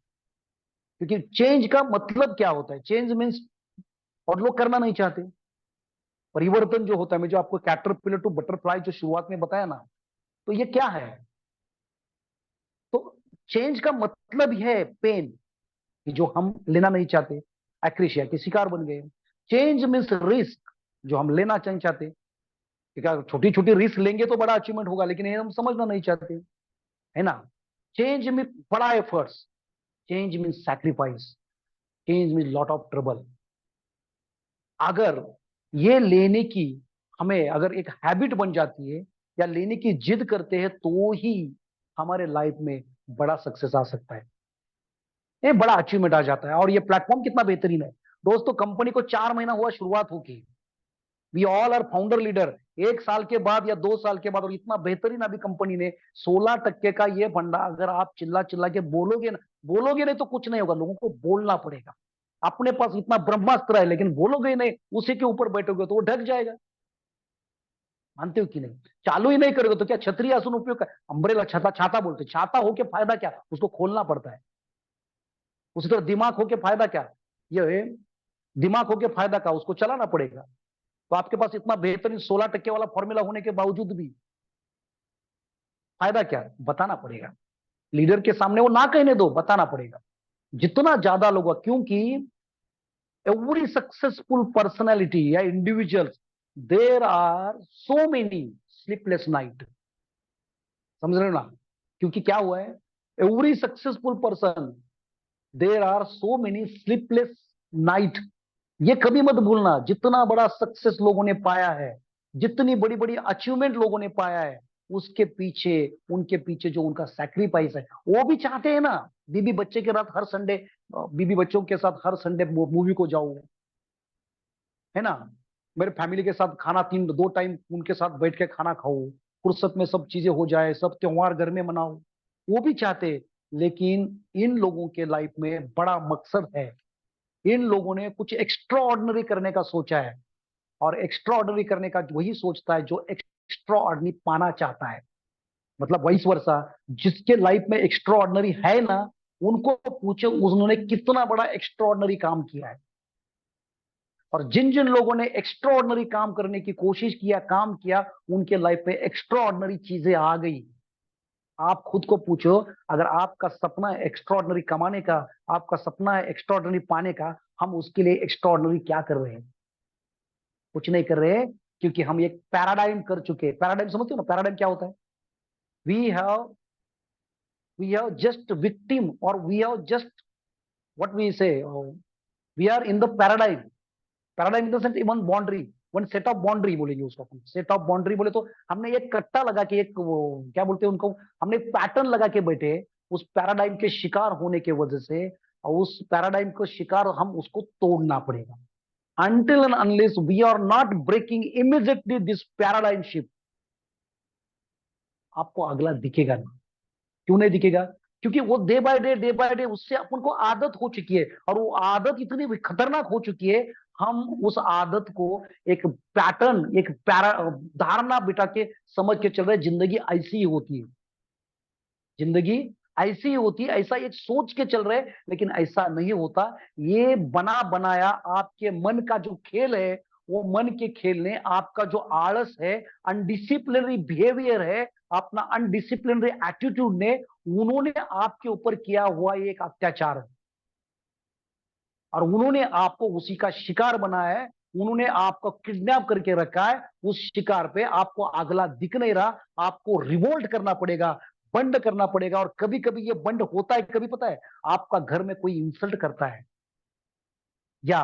क्योंकि चेंज का मतलब क्या होता है, चेंज मीन्स, और लोग करना नहीं चाहते। परिवर्तन जो होता है, मैं जो आपको कैटरपिलर टू बटरफ्लाई जो शुरुआत में बताया ना, तो ये क्या है, तो चेंज का मतलब यह है पेन, कि जो हम लेना नहीं चाहते, एक्रेशिया के शिकार बन गए। चेंज मीन्स रिस्क, जो हम लेना नहीं चाहते, क्योंकि छोटी छोटी रिस्क लेंगे तो बड़ा अचीवमेंट होगा, लेकिन ये हम समझना नहीं चाहते, है ना। चेंज मीन बड़ा efforts, change mean sacrifice, change mean lot of trouble. अगर ये लेने की हमें अगर एक हैबिट बन जाती है या लेने की जिद करते हैं, तो ही हमारे लाइफ में बड़ा सक्सेस आ सकता है, ये बड़ा अचीवमेंट आ जाता है। और ये प्लेटफॉर्म कितना बेहतरीन है दोस्तों। कंपनी को 4 महीना हुआ शुरुआत होगी, we all are founder leader. 1 साल के बाद या 2 साल के बाद, और इतना बेहतरीन अभी कंपनी ने 16% का ये फंडा, अगर आप चिल्ला चिल्ला के बोलोगे ना, बोलोगे नहीं तो कुछ नहीं होगा, लोगों को बोलना पड़ेगा। अपने पास इतना ब्रह्मास्त्र है, लेकिन बोलोगे ही नहीं, उसी के ऊपर बैठोगे तो वो ढक जाएगा। मानते हो कि नहीं। चालू ही नहीं करोगे तो क्या छतरी आसन उपयोग कर, अम्ब्रेला, छाता, छाता बोलते, छाता होके फायदा क्या, उसको खोलना पड़ता है। उसी तरह दिमाग होके फायदा क्या, ये दिमाग होके फायदा क्या, उसको चलाना पड़ेगा। तो आपके पास इतना बेहतरीन 16% वाला फॉर्मूला होने के बावजूद भी फायदा क्या, बताना पड़ेगा। लीडर के सामने वो ना कहने दो, बताना पड़ेगा जितना ज्यादा लोग, क्योंकि एवरी सक्सेसफुल पर्सनैलिटी या individuals, there are so many sleepless night. समझ रहे हो ना। क्योंकि क्या हुआ है, every successful person, there are so many sleepless night. ये कभी मत भूलना, जितना बड़ा सक्सेस लोगों ने पाया है, जितनी बड़ी बड़ी अचीवमेंट लोगों ने पाया है, उसके पीछे, उनके पीछे जो उनका सैक्रिफाइस है, वो भी चाहते हैं ना, बीबी बच्चे के साथ हर संडे, बीबी बच्चों के साथ हर संडे मूवी को जाऊं, है ना, मेरे फैमिली के साथ खाना 2 टाइम उनके साथ बैठ के खाना खाऊं, फुर्सत में सब चीजें हो जाए, सब त्योहार घर में मनाऊं, वो भी चाहते। लेकिन इन लोगों के लाइफ में बड़ा मकसद है, इन लोगों ने कुछ एक्स्ट्रा ऑर्डिनरी करने का सोचा है। और एक्स्ट्रा ऑर्डिनरी करने का वही सोचता है जो एक्स्ट्रा ऑर्डिनरी पाना चाहता है। मतलब वही वर्षा, जिसके लाइफ में एक्स्ट्रा ऑर्डिनरी है ना, उनको पूछो उन्होंने कितना बड़ा एक्स्ट्रा ऑर्डिनरी काम किया है। और जिन जिन लोगों ने एक्स्ट्रा ऑर्डिनरी काम करने की कोशिश किया, काम किया, उनके लाइफ में एक्स्ट्रा ऑर्डिनरी चीजें आ गई। आप खुद को पूछो, अगर आपका सपना है एक्स्ट्रा ऑर्डिनरी कमाने का, आपका सपना है एक्स्ट्रा ऑर्डिनरी पाने का, हम उसके लिए एक्स्ट्रा ऑर्डिनरी क्या कर रहे हैं, कुछ नहीं कर रहे हैं। क्योंकि हम एक पैराडाइम कर चुके हैं। पैराडाइम समझते हो ना, पैराडाइम क्या होता है, we have we have just victim, और we have just what we say, we are in the paradigm. Paradigm in the sense one boundary, one set of boundary बोलेंगे उसको अपन। सेट ऑफ बाउंड्री बोले तो हमने एक कट्टा लगा के, एक वो क्या बोलते हैं उनको, हमने एक पैटर्न लगा के बैठे उस पैराडाइम के शिकार होने के वजह से। और उस पैराडाइम को शिकार हम उसको तोड़ना पड़ेगा। until and unless we are not breaking immediately this paradigm shift, आपको अगला दिखेगा नहीं। क्यों नहीं दिखेगा, क्योंकि वो डे बाय डे उससे अपन को आदत हो चुकी है, और वो आदत इतनी खतरनाक हो चुकी है, हम उस आदत को एक पैटर्न, एक धारणा बिठा के समझ के चल रहे, जिंदगी ऐसी ही होती है, जिंदगी ऐसी ही होती है, ऐसा एक सोच के चल रहे। लेकिन ऐसा नहीं होता। ये बना बनाया आपके मन का जो खेल है, वो मन के खेल ने, आपका जो आलस है, अनडिसिप्लिनरी बिहेवियर है, अपना अनडिसिप्लिनरी एटीट्यूड ने, उन्होंने आपके ऊपर किया हुआ एक अत्याचार है। और उन्होंने आपको उसी का शिकार बनाया है, उन्होंने आपको किडनैप करके रखा है। उस शिकार पे आपको अगला दिख नहीं रहा, आपको रिवोल्ट करना पड़ेगा, बंड करना पड़ेगा। और कभी कभी ये बंड होता है, कभी पता है, आपका घर में कोई इंसल्ट करता है, या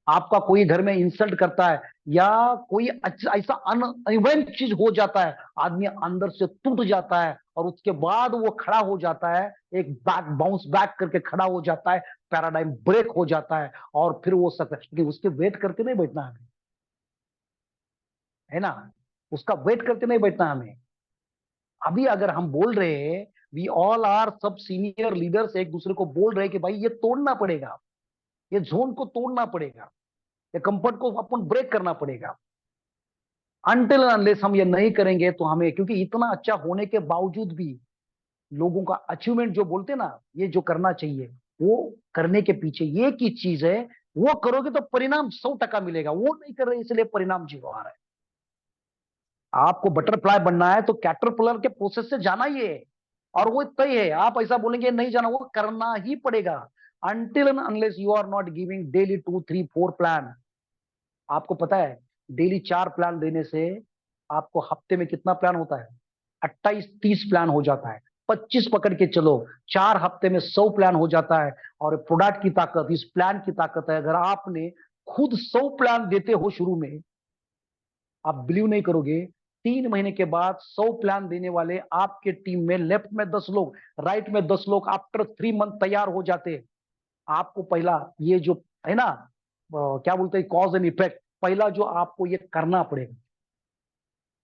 आपका कोई घर में इंसल्ट करता है या कोई ऐसा अनइवेंट चीज हो जाता है, आदमी अंदर से टूट जाता है और उसके बाद वो खड़ा हो जाता है, एक बैक बाउंस बैक करके खड़ा हो जाता है, पैराडाइम ब्रेक हो जाता है और फिर वो सकता है। लेकिन उसके वेट करके नहीं बैठना हमें, है ना, उसका वेट करके नहीं बैठना हमें। अभी अगर हम बोल रहे हैं, वी ऑल आर सब सीनियर लीडर्स एक दूसरे को बोल रहे हैं कि भाई ये तोड़ना पड़ेगा, ये जोन को तोड़ना पड़ेगा, ये कंफर्ट को अपन ब्रेक करना पड़ेगा। अनटिल अनलेस हम ये नहीं करेंगे तो हमें, क्योंकि इतना अच्छा होने के बावजूद भी लोगों का अचीवमेंट जो बोलते ना, ये जो करना चाहिए वो करने के पीछे ये की चीज है, वो करोगे तो परिणाम 100% मिलेगा, वो नहीं कर रहे इसलिए परिणाम जीरो आ रहा है। आपको बटरफ्लाई बनना है तो कैटरपिलर के प्रोसेस से जाना ही है, और वो तय है। आप ऐसा बोलेंगे नहीं जाना, वो करना ही पड़ेगा। Until unless you are not giving daily 2 3 4 plan. आपको पता है डेली 4 प्लान देने से आपको हफ्ते में कितना प्लान होता है? 28 30 प्लान हो जाता है। 25 पकड़ के चलो, 4 हफ्ते में 100 प्लान हो जाता है। और प्रोडक्ट की ताकत इस प्लान की ताकत है। अगर आपने खुद 100 प्लान देते हो शुरू में, आप बिलीव नहीं करोगे, 3 महीने के बाद 100 प्लान देने वाले आपके टीम में लेफ्ट में 10 लोग, राइट में 10 लोग आफ्टर 3 मंथ तैयार हो जाते हैं। आपको पहला ये जो है ना, क्या बोलते हैं, कॉज एंड इफेक्ट, पहला जो आपको ये करना पड़ेगा।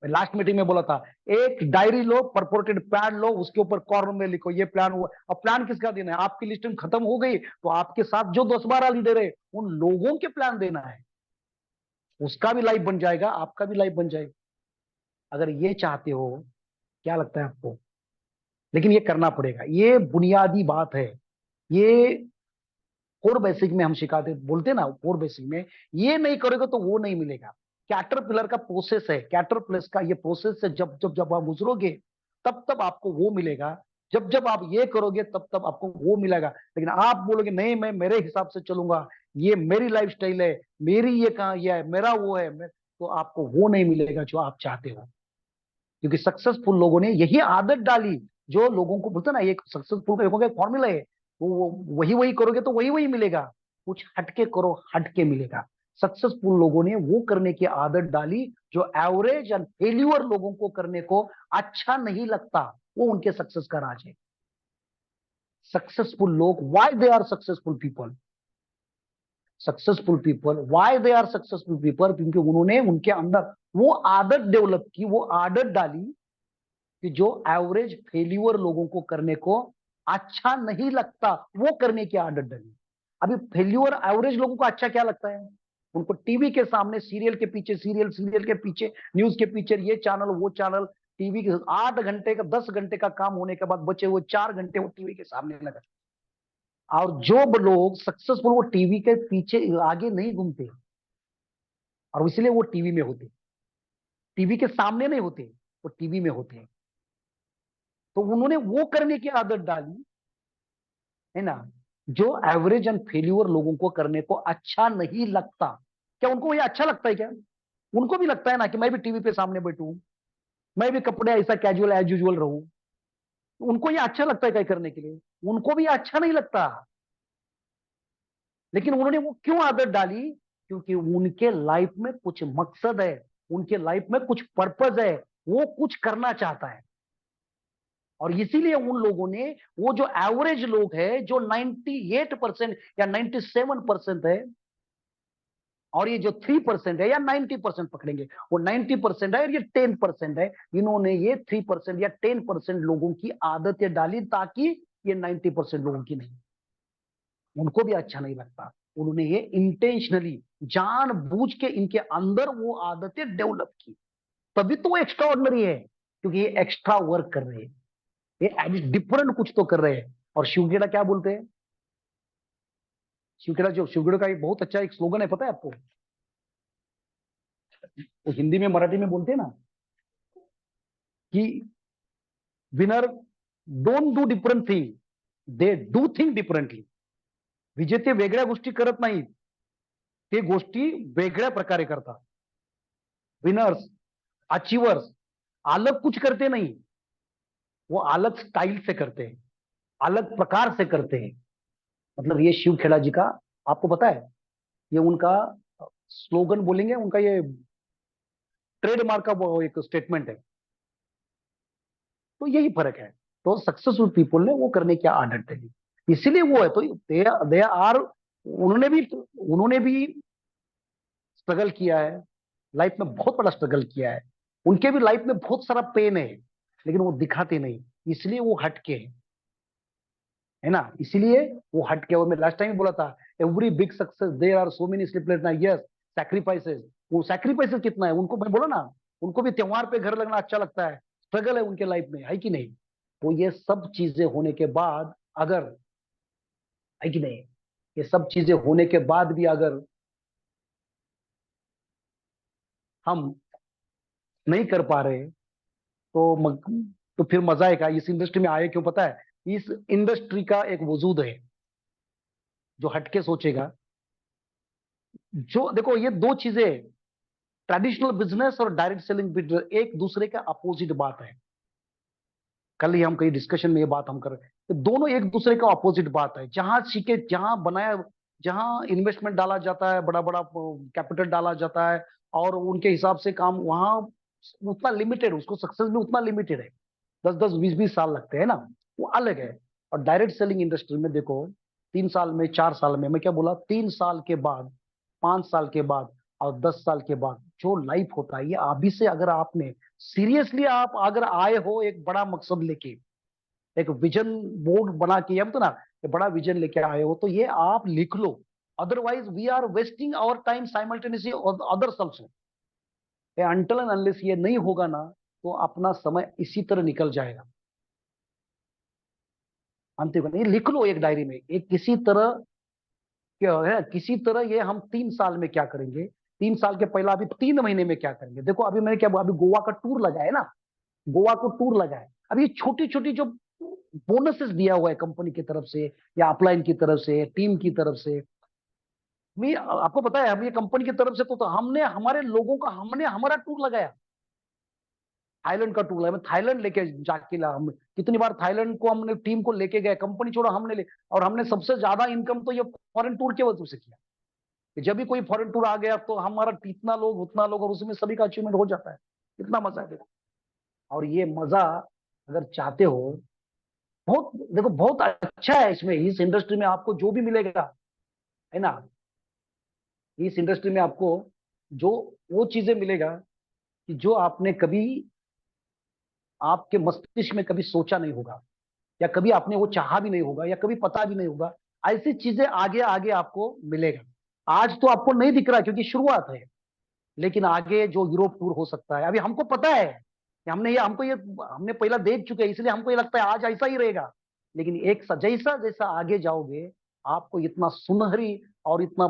लास्ट मीटिंग में बोला था, एक डायरी लो, परपोर्टेड प्लान लो, उसके ऊपर कॉर्नर में लिखो ये प्लान हुआ। अब प्लान किसका देना है? आपकी लिस्टिंग खत्म हो गई तो आपके साथ जो 10 12 लीडर है उन लोगों के प्लान देना है। उसका भी लाइफ बन जाएगा, आपका भी लाइफ बन जाएगा। अगर ये चाहते हो, क्या लगता है आपको? लेकिन ये करना पड़ेगा, ये बुनियादी बात है। ये कोर बेसिक में हम सिखाते बोलते ना, कोर बेसिक में ये नहीं करोगे तो वो नहीं मिलेगा। कैटरपिलर का प्रोसेस है, कैटरपिलर का ये प्रोसेस है। जब जब जब आप गुजरोगे तब तब आपको वो मिलेगा। जब जब आप ये करोगे तब तब आपको वो मिलेगा। लेकिन आप बोलोगे नहीं, मैं मेरे हिसाब से चलूंगा, ये मेरी लाइफ स्टाइल है, मेरी ये कहाँ ये है, मेरा वो है, तो आपको वो नहीं मिलेगा जो आप चाहते हो। क्योंकि सक्सेसफुल लोगों ने यही आदत डाली, जो लोगों को बोलते ना, एक सक्सेसफुल लोगों का एक फॉर्मूला है, वो वही वही करोगे तो वही वही मिलेगा। कुछ हटके करो, हटके मिलेगा। सक्सेसफुल लोगों ने वो करने की आदत डाली जो एवरेज एंड फेल्यूर लोगों को करने को अच्छा नहीं लगता, वो उनके सक्सेस का राज है। सक्सेसफुल लोग, why they are successful people, successful people why they are successful people, क्योंकि उन्होंने उनके अंदर वो आदत डेवलप की, वो आदत डाली कि जो एवरेज फेल्यूर लोगों को करने को अच्छा नहीं लगता, वो करने की आदत डाली। अभी फेल्यूर एवरेज लोगों को अच्छा क्या लगता है? उनको टीवी के सामने सीरियल के पीछे सीरियल, सीरियल के पीछे न्यूज के पीछे, ये चैनल वो चैनल, टीवी के 8 घंटे का 10 घंटे का काम होने के बाद बचे वो 4 घंटे वो टीवी के सामने लगा। और जो लोग सक्सेसफुल, वो टीवी के पीछे आगे नहीं घूमते, और इसलिए वो टीवी में होते, टीवी के सामने नहीं होते, वो टीवी में होते हैं। तो उन्होंने वो करने की आदत डाली, है ना, जो एवरेज एंड फेल्यूर लोगों को करने को अच्छा नहीं लगता। क्या उनको ये अच्छा लगता है क्या? उनको भी लगता है ना कि मैं भी टीवी पे सामने बैठूं, मैं भी कपड़े ऐसा कैजुअल एज यूजुअल रहूं। उनको ये अच्छा लगता है क्या करने के लिए? उनको भी अच्छा नहीं लगता। लेकिन उन्होंने वो क्यों आदत डाली? क्योंकि उनके लाइफ में कुछ मकसद है, उनके लाइफ में कुछ पर्पज है, वो कुछ करना चाहता है। और इसीलिए उन लोगों ने, वो जो एवरेज लोग है, जो 98% या 97% है, और ये जो 3% है या 90% पकड़ेंगे, वो 90% है और ये 10% है। इन्होंने ये 3% या 10% लोगों की आदतें डाली ताकि ये 90% लोगों की नहीं, उनको भी अच्छा नहीं लगता। उन्होंने ये इंटेंशनली, जानबूझ के इनके अंदर वो आदतें डेवलप की। तभी तो वो एक्स्ट्रा ऑर्डिनरी है, क्योंकि ये एक्स्ट्रा वर्क कर रहे हैं, ये डिफरेंट कुछ तो कर रहे हैं। और शिवखेड़ा क्या बोलते हैं? शिवखेड़ा, जो शिवखेड़ा का एक बहुत अच्छा एक स्लोगन है, पता है आपको? वो हिंदी में मराठी में बोलते हैं ना कि winner don't do different thing, they do thing differently. विजेते वेगळ्या गोष्टी करत नाहीत, ते गोष्टी वेगळ्या प्रकारे करतात। विनर्स, अचीवर्स अलग कुछ करते नहीं, वो अलग स्टाइल से करते हैं, अलग प्रकार से करते हैं। मतलब ये शिव खेड़ा जी का, आपको पता है, ये उनका स्लोगन बोलेंगे, उनका ये ट्रेडमार्क का वो एक स्टेटमेंट है। तो यही फर्क है। तो सक्सेसफुल पीपल ने वो करने की आदत है, इसीलिए वो है। तो दे आर, उन्होंने भी स्ट्रगल किया है लाइफ में, बहुत बड़ा स्ट्रगल किया है। उनके भी लाइफ में बहुत सारा पेन है, लेकिन वो दिखाते नहीं, इसलिए वो हटके है ना, इसीलिए वो हटके। और मैं लास्ट टाइम बोला था, every big success there are so many sleepless night, yes sacrifices. वो सैक्रिफाइसेस कितना है उनको, मैं बोला ना, उनको भी त्योहार पे घर लगना अच्छा लगता है, स्ट्रगल है उनके लाइफ में, है कि नहीं। तो ये सब चीजें होने के बाद अगर, है कि नहीं, ये सब चीजें होने के बाद भी अगर हम नहीं कर पा रहे, तो तो फिर मजा है क्या, इस इंडस्ट्री में आए क्यों पता है। इस इंडस्ट्री का एक वजूद है जो हटके सोचेगा। जो देखो, ये दो चीजें, ट्रेडिशनल बिजनेस और डायरेक्ट सेलिंग बिजनेस, एक दूसरे का अपोजिट बात है। कल ही हम कहीं डिस्कशन में ये बात हम कर रहे हैं, तो दोनों एक दूसरे का अपोजिट बात है। जहां सीखे, जहां बनाया, जहां इन्वेस्टमेंट डाला जाता है, बड़ा बड़ा कैपिटल डाला जाता है, और उनके हिसाब से काम वहां उतना लिमिटेड, उसको सक्सेस भी उतना लिमिटेड है, 10-10 20-20 साल लगते हैं ना, वो अलग है। और डायरेक्ट सेलिंग इंडस्ट्री में देखो, 3 साल में, 4 साल में, मैं क्या बोला, 3 साल के बाद, 5 साल के बाद, और 10 साल के बाद जो लाइफ होता है, ये अभी से अगर आपने सीरियसली, आप अगर आए हो एक बड़ा मकसद लेके, एक विजन बोर्ड बना के, हम तो ना, ये बड़ा विजन लेके आए हो, तो ये आप लिख लो। Otherwise we are wasting our time simultaneously others also. Until and unless ये नहीं होगा ना, तो अपना समय इसी तरह निकल जाएगा। मानते हो ना, ये लिख लो एक डायरी में, एक किसी तरह, क्या है, किसी तरह ये हम 3 साल में क्या करेंगे, 3 साल के पहला, अभी 3 महीने में क्या करेंगे। देखो अभी मैंने क्या, अभी गोवा का टूर लगा है ना, गोवा को टूर लगा है। अब ये छोटी छोटी जो बोनसेस दिया हुआ है कंपनी की तरफ से, या अपलाइन की तरफ से, टीम की तरफ से, मैं आपको पता है, हम ये कंपनी की तरफ से, तो हमने हमारे लोगों का, हमने हमारा टूर लगाया, थाईलैंड का टूर लगाया। मैं थाईलैंड लेके जाके ला, हम कितनी बार थाईलैंड को हमने टीम को लेके गए, कंपनी छोड़ो हमने ले। और हमने सबसे ज्यादा इनकम तो ये फॉरेन टूर के वजह से किया, कि जब भी कोई फॉरेन टूर आ गया तो हमारा इतना लोग उतना लोग, और उसमें सभी का अचीवमेंट हो जाता है। इतना मजा है देखो। और ये मजा अगर चाहते हो, बहुत देखो, बहुत अच्छा है इसमें, इस इंडस्ट्री में आपको जो भी मिलेगा, है ना, इस इंडस्ट्री में आपको जो वो चीजें मिलेगा कि जो आपने कभी, आपके मस्तिष्क में कभी सोचा नहीं होगा, या कभी आपने वो चाहा भी नहीं होगा, या कभी पता भी नहीं होगा। ऐसी चीजें आगे आगे आपको मिलेगा। आज तो आपको नहीं दिख रहा क्योंकि शुरुआत है, लेकिन आगे जो यूरोप टूर हो सकता है, अभी हमको पता है कि हमने ये, हमको ये, हमने पहला देख चुके हैं, इसलिए हमको ये लगता है आज ऐसा ही रहेगा। लेकिन एक जैसा जैसा आगे जाओगे, आपको इतना सुनहरी और इतना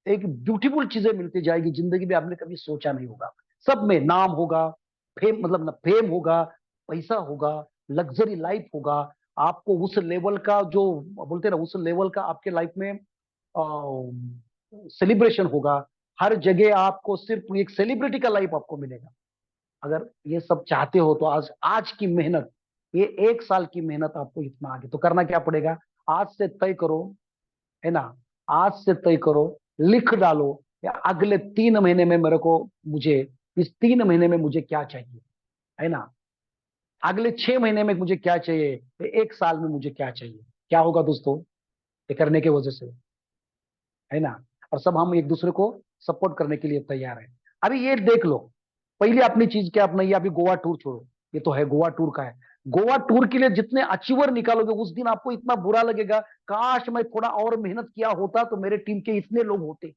एक ब्यूटीफुल चीजें मिलती जाएगी जिंदगी में, आपने कभी सोचा नहीं होगा। सब में नाम होगा, फेम, मतलब फेम होगा, पैसा होगा, लग्जरी लाइफ होगा। आपको उस लेवल का, जो बोलते हैं ना, उस लेवल का आपके लाइफ में सेलिब्रेशन होगा। हर जगह आपको सिर्फ एक सेलिब्रिटी का लाइफ आपको मिलेगा। अगर ये सब चाहते हो, तो आज आज की मेहनत, ये 1 साल की मेहनत आपको इतना आगे तो करना क्या पड़ेगा, आज से तय करो, है ना, आज से तय करो, लिख डालो, या अगले 3 महीने में मेरे को, मुझे इस 3 महीने में मुझे क्या चाहिए, है ना, अगले 6 महीने में मुझे क्या चाहिए, 1 साल में मुझे क्या चाहिए। क्या होगा दोस्तों, ये करने की वजह से, है ना। और सब हम एक दूसरे को सपोर्ट करने के लिए तैयार है। अभी ये देख लो, पहले अपनी चीज क्या, अपना ये अभी गोवा टूर छोड़ो, ये तो है गोवा टूर का है। गोवा टूर के लिए जितने अचीवर निकालोगे, उस दिन आपको इतना बुरा लगेगा, काश मैं थोड़ा और मेहनत किया होता तो मेरे टीम के इतने लोग होते।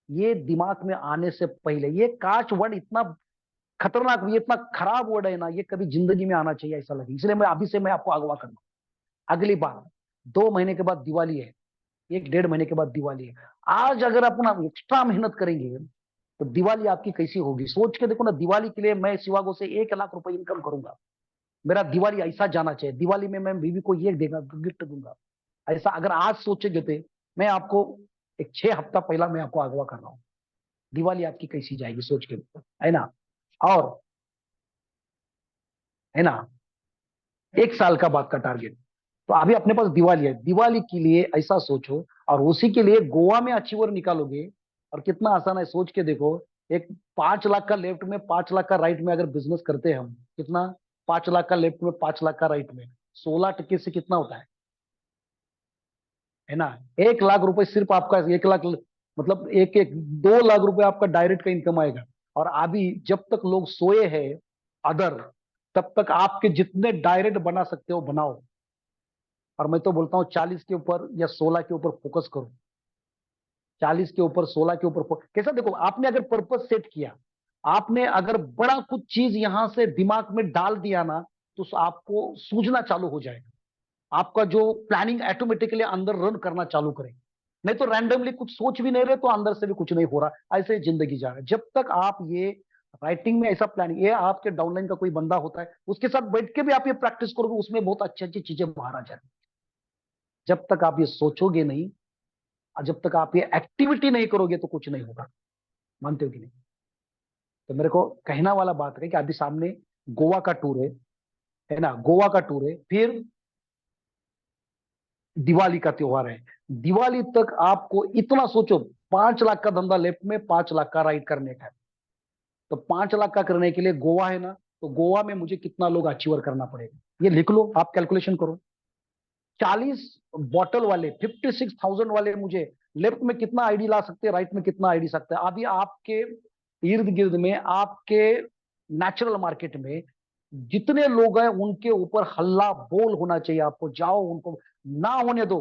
ये दिमाग में आने से पहले, ये काश वर्ड इतना खतरनाक, ये इतना खराब वर्ड है ना, ये कभी जिंदगी में आना चाहिए ऐसा लगे। इसलिए मैं अभी से मैं आपको अगवा कर रहा हूं। अगली बार 2 महीने के बाद दिवाली है, 1-1.5 महीने के बाद दिवाली है। आज अगर अपना एक्स्ट्रा मेहनत करेंगे, तो दिवाली आपकी कैसी होगी, सोच के देखो ना। दिवाली के लिए मैं शिवागो से 1 लाख रुपए इनकम करूंगा, मेरा दिवाली ऐसा जाना चाहिए, दिवाली में मैं बीवी को ये देगा, गिफ्ट दूंगा। ऐसा अगर आज सोचेंगे तो मैं आपको एक 6 हफ्ता पहला मैं आपको अगवा कर रहा हूँ, दिवाली आपकी कैसी जाएगी सोच के, है ना। और, है ना, 1 साल का बाद का टारगेट, तो अभी अपने पास दिवाली है, दिवाली के लिए ऐसा सोचो और उसी के लिए गोवा में अचीवर निकालोगे। और कितना आसान है, सोच के देखो। एक 5 लाख का लेफ्ट में 5 लाख का राइट में अगर बिजनेस करते हैं हम, कितना? 5 लाख का लेफ्ट में 5 लाख का राइट में 16% से कितना होता है ना? 1 लाख रुपए सिर्फ आपका, 1 लाख मतलब एक एक 2 लाख रुपए आपका डायरेक्ट का इनकम आएगा। और अभी जब तक लोग सोए हैं अदर, तब तक आपके जितने डायरेक्ट बना सकते हो बनाओ। और मैं तो बोलता हूँ 40 के ऊपर या 16 के ऊपर फोकस करो। 40 के ऊपर 16 के ऊपर कैसा, देखो आपने अगर पर्पस सेट किया, आपने अगर बड़ा कुछ चीज यहां से दिमाग में डाल दिया ना, तो आपको सूझना चालू हो जाएगा। आपका जो प्लानिंग ऑटोमेटिकली अंदर रन करना चालू करेगा। नहीं तो रैंडमली कुछ सोच भी नहीं रहे तो अंदर से भी कुछ नहीं हो रहा, ऐसे ही जिंदगी जा रहा है। जब तक आप ये राइटिंग में ऐसा प्लानिंग, ये आपके डाउनलाइन का कोई बंदा होता है उसके साथ बैठ के भी आप ये प्रैक्टिस करोगे, उसमें बहुत अच्छी अच्छी चीजें बाहर आ जाती। जब तक आप ये सोचोगे नहीं और जब तक आप ये एक्टिविटी नहीं करोगे तो कुछ नहीं होगा। मानते हो कि नहीं? तो मेरे को कहना वाला बात है कि अभी सामने गोवा का टूर है ना, गोवा का टूर है, फिर दिवाली का त्योहार है। दिवाली तक आपको इतना सोचो, 5 लाख का धंधा लेफ्ट में 5 लाख का राइट करने का है। तो 5 लाख का करने के लिए गोवा है ना, तो गोवा में मुझे कितना लोग अचीवर करना पड़ेगा, ये लिख लो, आप कैलकुलेशन करो। 40 बॉटल वाले 56,000 वाले मुझे लेफ्ट में कितना आईडी ला सकते हैं, राइट में कितना आईडी सकते हैं। अभी आपके इर्द गिर्द में, आपके नेचुरल मार्केट में जितने लोग हैं उनके ऊपर हल्ला बोल होना चाहिए। आपको जाओ, उनको ना होने दो,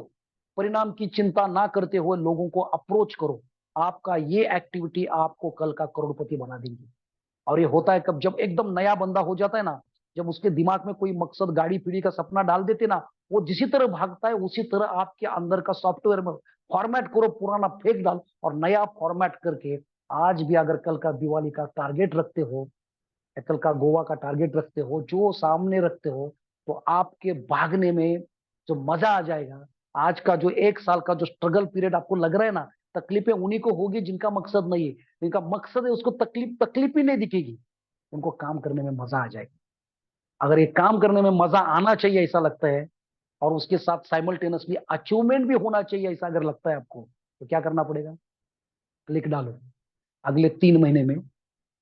परिणाम की चिंता ना करते हुए लोगों को अप्रोच करो। आपका ये एक्टिविटी आपको कल का करोड़पति बना देगी। और ये होता है कब? जब एकदम नया बंदा हो जाता है ना, जब उसके दिमाग में कोई मकसद, गाड़ी पीढ़ी का सपना डाल देते ना, वो जिसी तरह भागता है उसी तरह आपके अंदर का सॉफ्टवेयर में फॉर्मेट करो, पुराना फेंक डाल और नया फॉर्मेट करके आज भी अगर कल का दिवाली का टारगेट रखते हो, कल का गोवा का टारगेट रखते हो, जो सामने रखते हो, तो आपके भागने में जो मजा आ जाएगा। आज का जो 1 साल का जो स्ट्रगल पीरियड आपको लग रहा है ना, तकलीफें उन्हीं को होगी जिनका मकसद नहीं है। जिनका मकसद है उसको तकलीफ तकलीफ ही नहीं दिखेगी, उनको काम करने में मजा आ जाएगा। अगर ये काम करने में मजा आना चाहिए ऐसा लगता है, और उसके साथ साइमल्टेनियसली अचीवमेंट भी होना चाहिए ऐसा अगर लगता है आपको, तो क्या करना पड़ेगा? लिख डालो अगले 3 महीने में,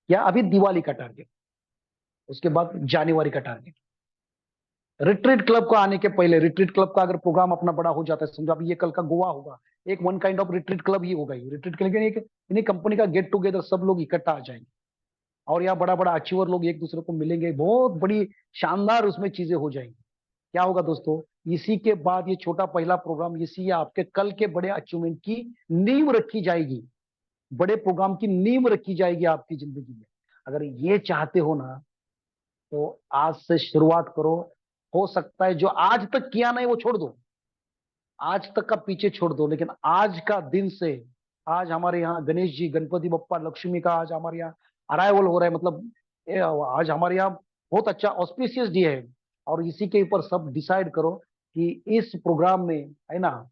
या अभी दिवाली का टारगेट, उसके बाद जनवरी का टारगेट। रिट्रीट क्लब को आने के पहले, रिट्रीट क्लब का अगर प्रोग्राम अपना बड़ा हो जाता है, समझो अभी ये कल का गोवा होगा, एक one kind of retreat club ही होगा। ये रिट्रीट क्लब यानी कंपनी का गेट टुगेदर, सब लोग इकट्ठा आ जाएंगे और यहाँ बड़ा बड़ा अचीवर लोग एक दूसरे को मिलेंगे, बहुत बड़ी शानदार उसमें चीजें हो जाएंगी। क्या होगा दोस्तों? इसी के बाद ये छोटा पहला प्रोग्राम, इसी आपके कल के बड़े अचीवमेंट की नींव रखी जाएगी, बड़े प्रोग्राम की नींव रखी जाएगी आपकी जिंदगी में। अगर ये चाहते हो ना, तो आज से शुरुआत करो। हो सकता है जो आज तक किया नहीं वो छोड़ दो, आज तक का पीछे छोड़ दो, लेकिन आज का दिन से, आज हमारे यहाँ गणेश जी, गणपति बप्पा, लक्ष्मी का आज हमारे यहाँ अराइवल हो रहा है। मतलब आज हमारे यहाँ बहुत अच्छा ऑस्पिशियस डे है। और इसी के ऊपर सब डिसाइड करो कि इस प्रोग्राम में, है ना,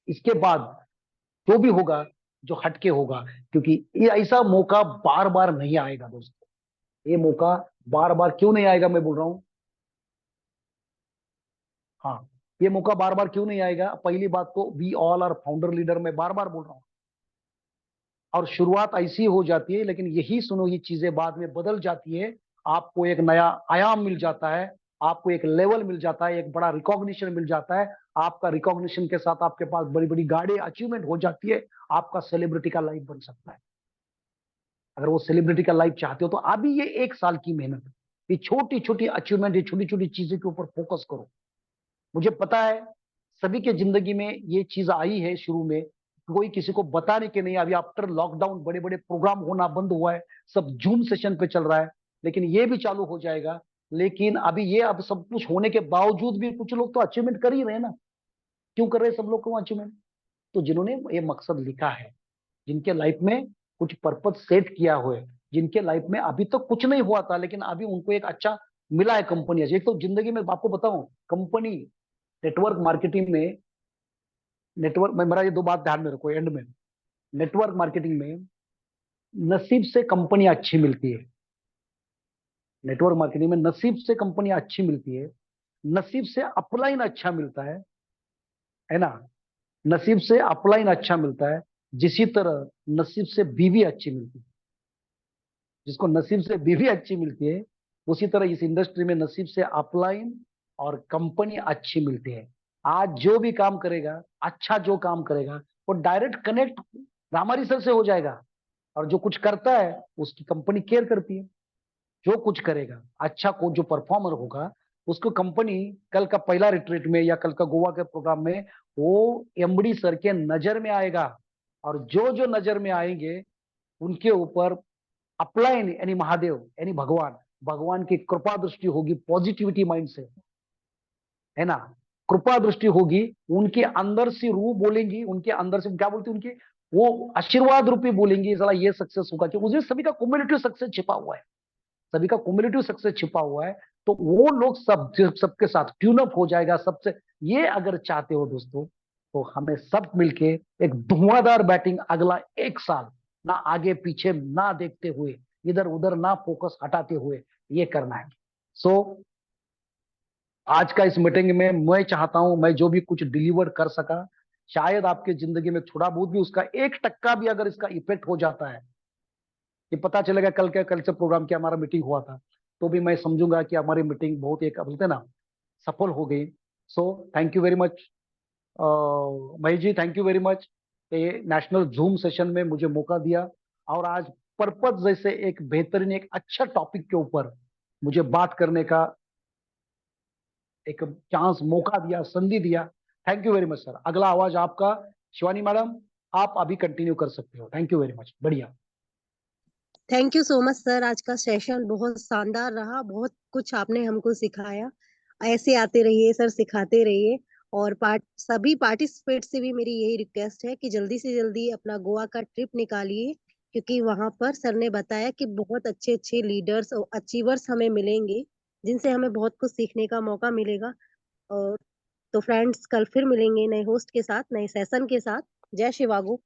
इसके बाद जो भी होगा, जो हटके होगा, क्योंकि ये ऐसा मौका बार बार नहीं आएगा दोस्तों। ये मौका बार बार क्यों नहीं आएगा, मैं बोल रहा हूँ। हाँ, ये मौका बार बार क्यों नहीं आएगा? पहली बात तो we all are founder leader, मैं बार बार बोल रहा हूँ। और शुरुआत ऐसी हो जाती है, लेकिन यही सुनो, ये चीजें बाद में बदल जाती है। आपको एक नया आयाम मिल जाता है, आपको एक लेवल मिल जाता है, एक बड़ा रिकॉग्निशन मिल जाता है। आपका रिकॉग्निशन के साथ आपके पास बड़ी बड़ी गाड़ी अचीवमेंट हो जाती है। आपका सेलिब्रिटी का लाइफ बन सकता है। अगर वो सेलिब्रिटी का लाइफ चाहते हो तो अभी ये 1 साल की मेहनत, ये छोटी छोटी अचीवमेंट, ये छोटी छोटी चीजों के ऊपर फोकस करो। मुझे पता है सभी के जिंदगी में ये चीज आई है शुरू में, कोई किसी को बताने के नहीं। अभी आफ्टर लॉकडाउन बड़े बड़े प्रोग्राम होना बंद हुआ है, सब जूम सेशन पे चल रहा है, लेकिन ये भी चालू हो जाएगा। लेकिन अभी ये, अब सब कुछ होने के बावजूद भी कुछ लोग तो अचीवमेंट कर ही रहे हैं ना। क्यों कर रहे हैं सब लोग को अचीवमेंट? तो जिन्होंने ये मकसद लिखा है, जिनके लाइफ में कुछ पर्पज सेट किया हुआ है, जिनके लाइफ में अभी तक कुछ नहीं हुआ था लेकिन अभी उनको एक अच्छा मिला है कंपनी। एक तो जिंदगी में आपको बताऊं, कंपनी नेटवर्क मार्केटिंग में, नेटवर्क में, मेरा ये दो बात ध्यान में रखो एंड में, नेटवर्क मार्केटिंग में नसीब से कंपनी अच्छी मिलती है। नेटवर्क मार्केटिंग में नसीब से कंपनी अच्छी मिलती है। नसीब से अपलाइन अच्छा मिलता है ना, नसीब से अपलाइन अच्छा मिलता है, जिसी तरह नसीब से बीवी अच्छी मिलती है। जिसको नसीब से बीवी अच्छी मिलती है, उसी तरह इस इंडस्ट्री में नसीब से अपलाइन और कंपनी अच्छी मिलती है। आज जो भी काम करेगा, अच्छा जो काम करेगा, वो डायरेक्ट कनेक्ट रामारी सर से हो जाएगा। और जो कुछ करता है उसकी कंपनी केयर करती है। जो कुछ करेगा, अच्छा को जो परफॉर्मर होगा, उसको कंपनी कल का पहला रिट्रीट में या कल का गोवा के प्रोग्राम में वो एमडी सर के नजर में आएगा। और जो जो नजर में आएंगे उनके ऊपर अपलाइन यानी महादेव यानी भगवान, भगवान की कृपा दृष्टि होगी, पॉजिटिविटी माइंड से, है ना, कृपा दृष्टि होगी। उनके अंदर से रूह बोलेंगी, उनके अंदर से क्या बोलती उनके, वो आशीर्वाद रूपी बोलेंगी, साला ये सक्सेस होगा, कि उसमें सभी का क्युमुलेटिव सक्सेस छिपा हुआ है, सभी का क्युमुलेटिव सक्सेस छिपा हुआ है। तो वो लोग सबके साथ ट्यून अप हो जाएगा सबसे। ये अगर चाहते हो दोस्तों, तो हमें सब मिलके एक धुआंधार बैटिंग अगला 1 साल, ना आगे पीछे ना देखते हुए, इधर उधर ना फोकस हटाते हुए, ये करना है। सो आज का इस मीटिंग में मैं चाहता हूं, मैं जो भी कुछ डिलीवर कर सका, शायद आपके जिंदगी में थोड़ा बहुत भी उसका 1% भी अगर इसका इफेक्ट हो जाता है, ये पता चलेगा कल से प्रोग्राम की हमारा मीटिंग हुआ था, तो भी मैं समझूंगा कि हमारी मीटिंग बहुत एक बोलते ना सफल हो गई। So thank you very much Mahesh ji, thank you very much, ये नेशनल जूम सेशन में मुझे मौका दिया। और आज पर्पज जैसे एक बेहतरीन एक अच्छा टॉपिक के ऊपर मुझे बात करने का एक चांस, मौका दिया, संधि दिया। Thank you very much sir. अगला आवाज आपका, शिवानी मैडम, आप अभी कंटिन्यू कर सकते हो। थैंक यू वेरी मच, बढ़िया। Thank you so much sir. आज का सेशन बहुत शानदार रहा, बहुत कुछ आपने हमको सिखाया। ऐसे आते रहिए सर, सिखाते रहिए। और सभी पार्टिसिपेट से भी मेरी यही रिक्वेस्ट है कि जल्दी से जल्दी अपना गोवा का ट्रिप निकालिए, क्योंकि वहां पर सर ने बताया कि बहुत अच्छे अच्छे लीडर्स और अचीवर्स हमें मिलेंगे, जिनसे हमें बहुत कुछ सीखने का मौका मिलेगा। और तो फ्रेंड्स, कल फिर मिलेंगे नए होस्ट के साथ, नए सेशन के साथ। जय शिवागो।